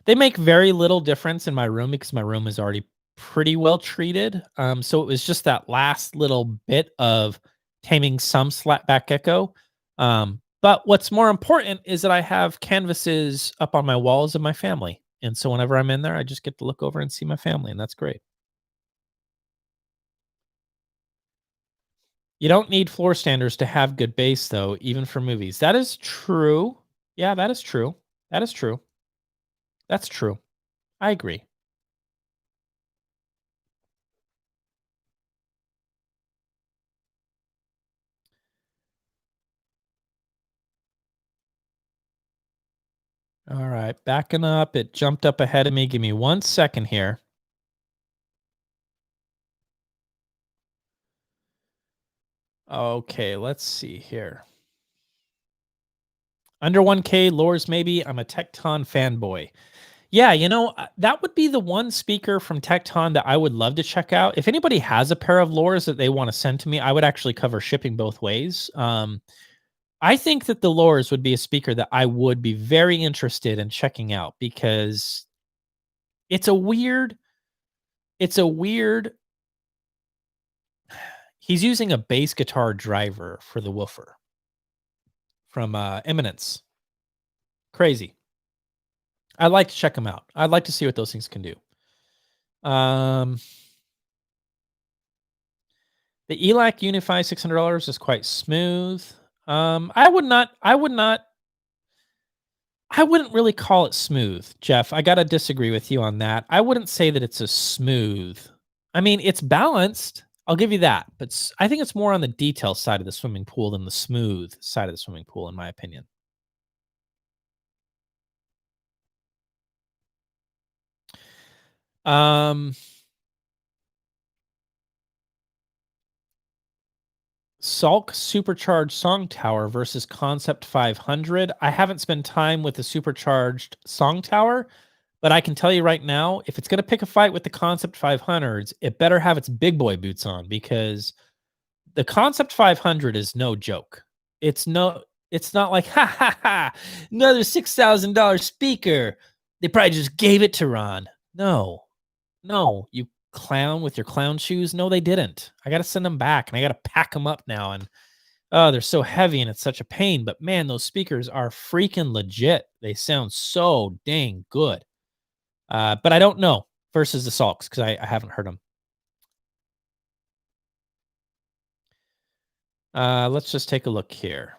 They make very little difference in my room because my room is already pretty well treated. So it was just that last little bit of taming some slapback echo. But what's more important is that I have canvases up on my walls of my family. And so whenever I'm in there, I just get to look over and see my family, and that's great. You don't need floor standers to have good bass, though, even for movies. That is true. Yeah, that is true. That's true. I agree. All right, backing up. It jumped up ahead of me. Give me 1 second here. Okay, let's see here. Under 1K, lures maybe. I'm a Tecton fanboy. Yeah, that would be the one speaker from Tecton that I would love to check out. If anybody has a pair of lures that they want to send to me, I would actually cover shipping both ways. I think that the lures would be a speaker that I would be very interested in checking out because it's a weird. He's using a bass guitar driver for the woofer from Eminence. Crazy. I'd like to check them out. I'd like to see what those things can do. The ELAC Unify $600 is quite smooth. I wouldn't really call it smooth, Jeff. I got to disagree with you on that. I wouldn't say that it's a smooth. I mean, it's balanced. I'll give you that. But I think it's more on the detail side of the swimming pool than the smooth side of the swimming pool, in my opinion. Salk Supercharged Song Tower versus Concept 500. I haven't spent time with the Supercharged Song Tower, but I can tell you right now, if it's going to pick a fight with the Concept 500s, it better have its big boy boots on because the Concept 500 is no joke. It's not like, another $6,000 speaker. They probably just gave it to Ron. No, you clown with your clown shoes. No, they didn't. I got to send them back and I got to pack them up now. And they're so heavy and it's such a pain. But man, those speakers are freaking legit. They sound so dang good. But I don't know versus the Salks because I haven't heard them. Let's just take a look here.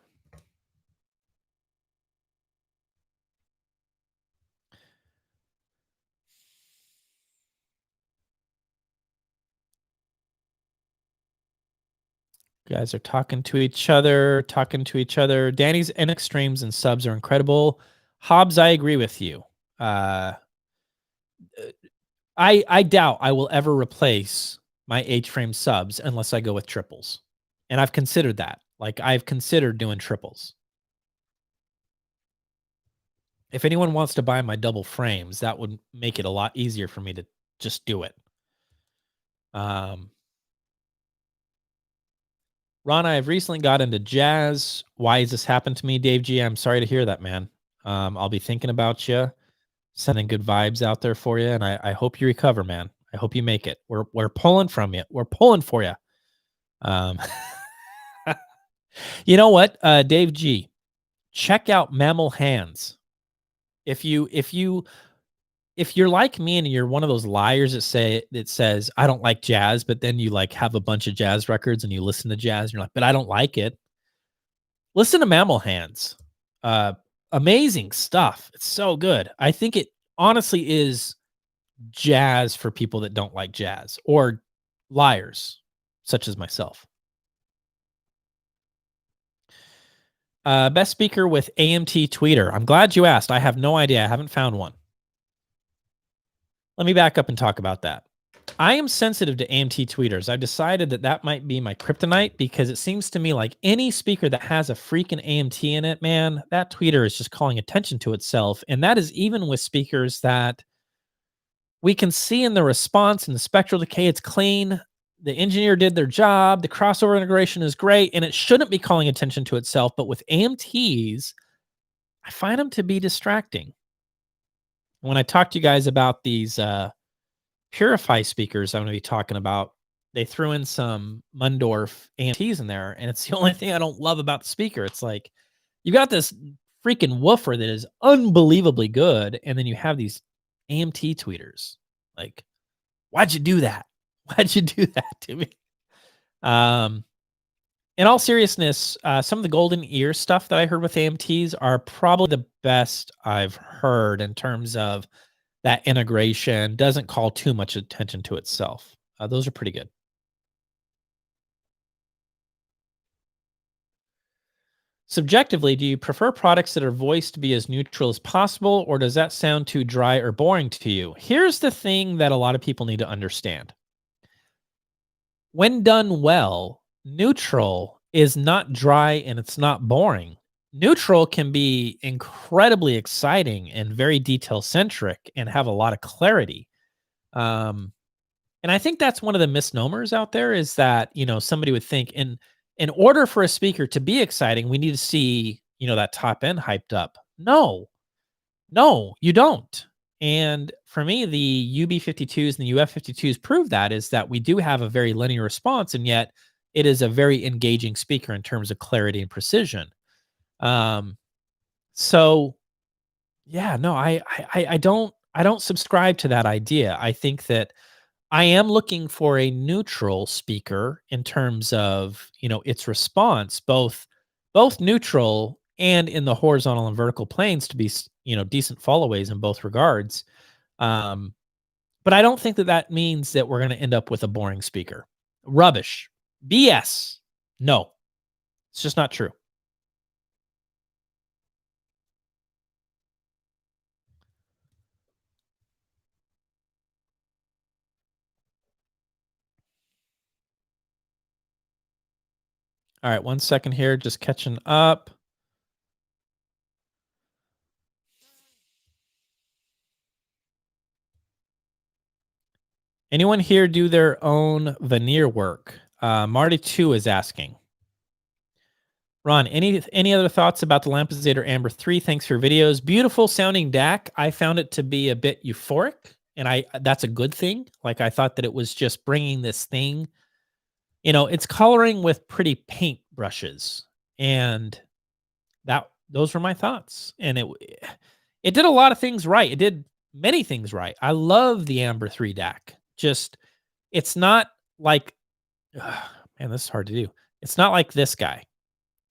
Guys are talking to each other. Danny's N extremes and subs are incredible. Hobbs, I agree with you. I doubt I will ever replace my H-frame subs unless I go with triples. And I've considered that. Like, I've considered doing triples. If anyone wants to buy my double frames, that would make it a lot easier for me to just do it. Ron, I have recently got into jazz. Why has this happened to me, Dave G? I'm sorry to hear that, man. I'll be thinking about you, sending good vibes out there for you, and I hope you recover, man. I hope you make it. We're pulling from you. We're pulling for you. You know what, Dave G, check out Mammal Hands. If you're like me and you're one of those liars that says I don't like jazz, but then you like have a bunch of jazz records and you listen to jazz and you're like, but I don't like it. Listen to Mammal Hands. Uh, Amazing stuff. It's so good. I think it honestly is jazz for people that don't like jazz or liars, such as myself. Best speaker with AMT tweeter. I'm glad you asked. I have no idea. I haven't found one. Let me back up and talk about that. I am sensitive to AMT tweeters. I've decided that might be my kryptonite because it seems to me like any speaker that has a freaking AMT in it, man, that tweeter is just calling attention to itself. And that is even with speakers that we can see in the response and the spectral decay, it's clean. The engineer did their job. The crossover integration is great, and it shouldn't be calling attention to itself. But with AMTs, I find them to be distracting. When I talk to you guys about these Purify speakers I'm going to be talking about, they threw in some Mundorf AMTs in there, and it's the only thing I don't love about the speaker. It's like you got this freaking woofer that is unbelievably good, and then you have these AMT tweeters. Like, why'd you do that? Why'd you do that to me? In all seriousness, some of the golden ear stuff that I heard with AMTs are probably the best I've heard in terms of that integration. Doesn't call too much attention to itself. Those are pretty good. Subjectively, do you prefer products that are voiced to be as neutral as possible, or does that sound too dry or boring to you? Here's the thing that a lot of people need to understand. When done well, neutral is not dry and it's not boring. Neutral can be incredibly exciting and very detail centric and have a lot of clarity. And I think that's one of the misnomers out there is that, somebody would think in order for a speaker to be exciting, we need to see, that top end hyped up. No, you don't. And for me, the UB52s and the UF52s prove that is that we do have a very linear response, and yet it is a very engaging speaker in terms of clarity and precision. So yeah, no, I don't subscribe to that idea. I think that I am looking for a neutral speaker in terms of, its response, both neutral and in the horizontal and vertical planes to be, decent followaways in both regards. But I don't think that means that we're going to end up with a boring speaker. Rubbish. BS. No, it's just not true. All right, 1 second here, just catching up. Anyone here do their own veneer work? Marty 2 is asking. Ron, any other thoughts about the Lampezator Amber 3? Thanks for your videos. Beautiful sounding DAC. I found it to be a bit euphoric, and that's a good thing. Like, I thought that it was just bringing this thing, it's coloring with pretty paint brushes, and those were my thoughts. And it did a lot of things right. It did many things right. I love the Amber 3 DAC. Just, it's not like, man, this is hard to do. It's not like this guy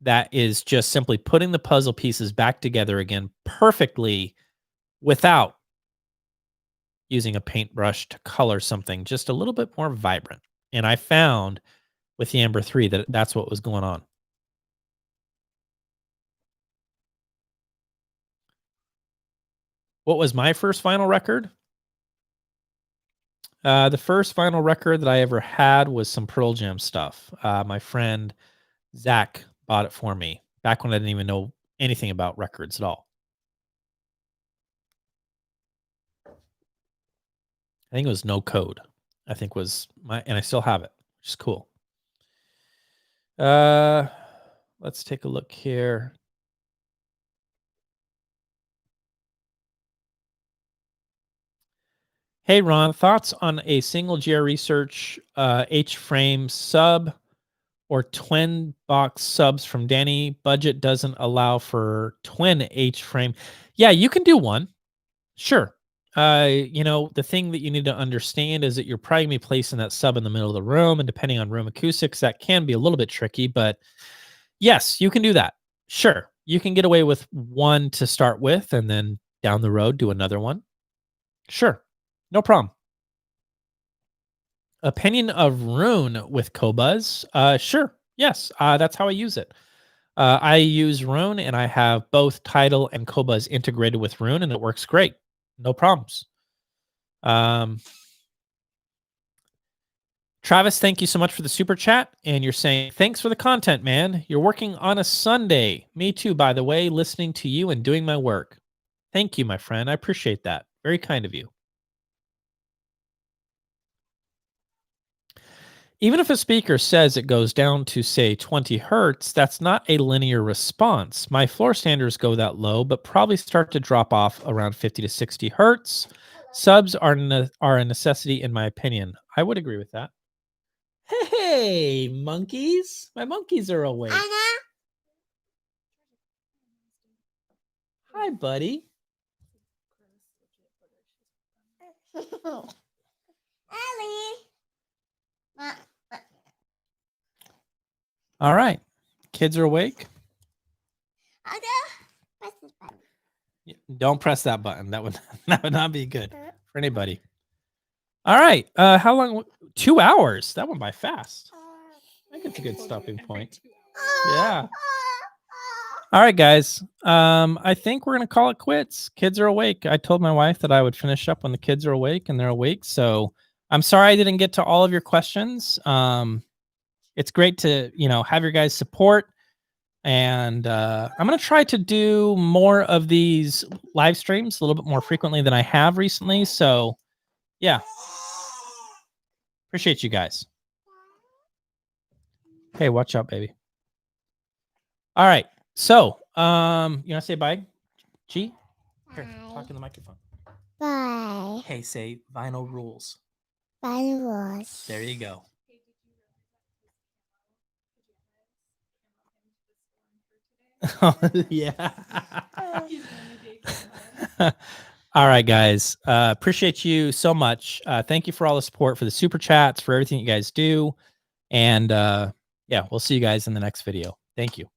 that is just simply putting the puzzle pieces back together again perfectly without using a paintbrush to color something just a little bit more vibrant. And I found with the Amber 3 that that's what was going on. What was my first vinyl record? The first vinyl record that I ever had was some Pearl Jam stuff. My friend Zach bought it for me back when I didn't even know anything about records at all. I think it was No Code. I think was and I still have it, which is cool. Let's take a look here. Hey, Ron, thoughts on a single GR Research H-frame sub or twin box subs from Danny? Budget doesn't allow for twin H-frame. Yeah, you can do one. Sure. The thing that you need to understand is that you're probably gonna be placing that sub in the middle of the room, and depending on room acoustics, that can be a little bit tricky, but yes, you can do that. Sure. You can get away with one to start with, and then down the road, do another one. Sure. No problem. Opinion of Rune with Cobuzz. Sure. Yes. That's how I use it. I use Rune, and I have both Tidal and Cobuzz integrated with Rune, and it works great. No problems. Travis, thank you so much for the super chat. And you're saying, thanks for the content, man. You're working on a Sunday. Me too, by the way, listening to you and doing my work. Thank you, my friend. I appreciate that. Very kind of you. Even if a speaker says it goes down to, say, 20 hertz, that's not a linear response. My floor standards go that low, but probably start to drop off around 50 to 60 hertz. Subs are a necessity, in my opinion. I would agree with that. Hey, monkeys. My monkeys are awake. Hi, buddy. All right. Kids are awake. Don't press that button. That would not be good for anybody. All right. How long? 2 hours. That went by fast. I think it's a good stopping point. Yeah. All right, guys. I think we're gonna call it quits. Kids are awake. I told my wife that I would finish up when the kids are awake, and they're awake. So I'm sorry I didn't get to all of your questions. It's great to have your guys' support, and I'm gonna try to do more of these live streams a little bit more frequently than I have recently. So yeah, appreciate you guys. Hey, watch out, baby. All right. So, you want to say bye, G? Here, talk in the microphone.
Bye.
Hey, say vinyl rules.
Vinyl rules.
There you go. Yeah. All right, guys. Appreciate you so much. Thank you for all the support, for the super chats, for everything you guys do. And yeah, we'll see you guys in the next video. Thank you.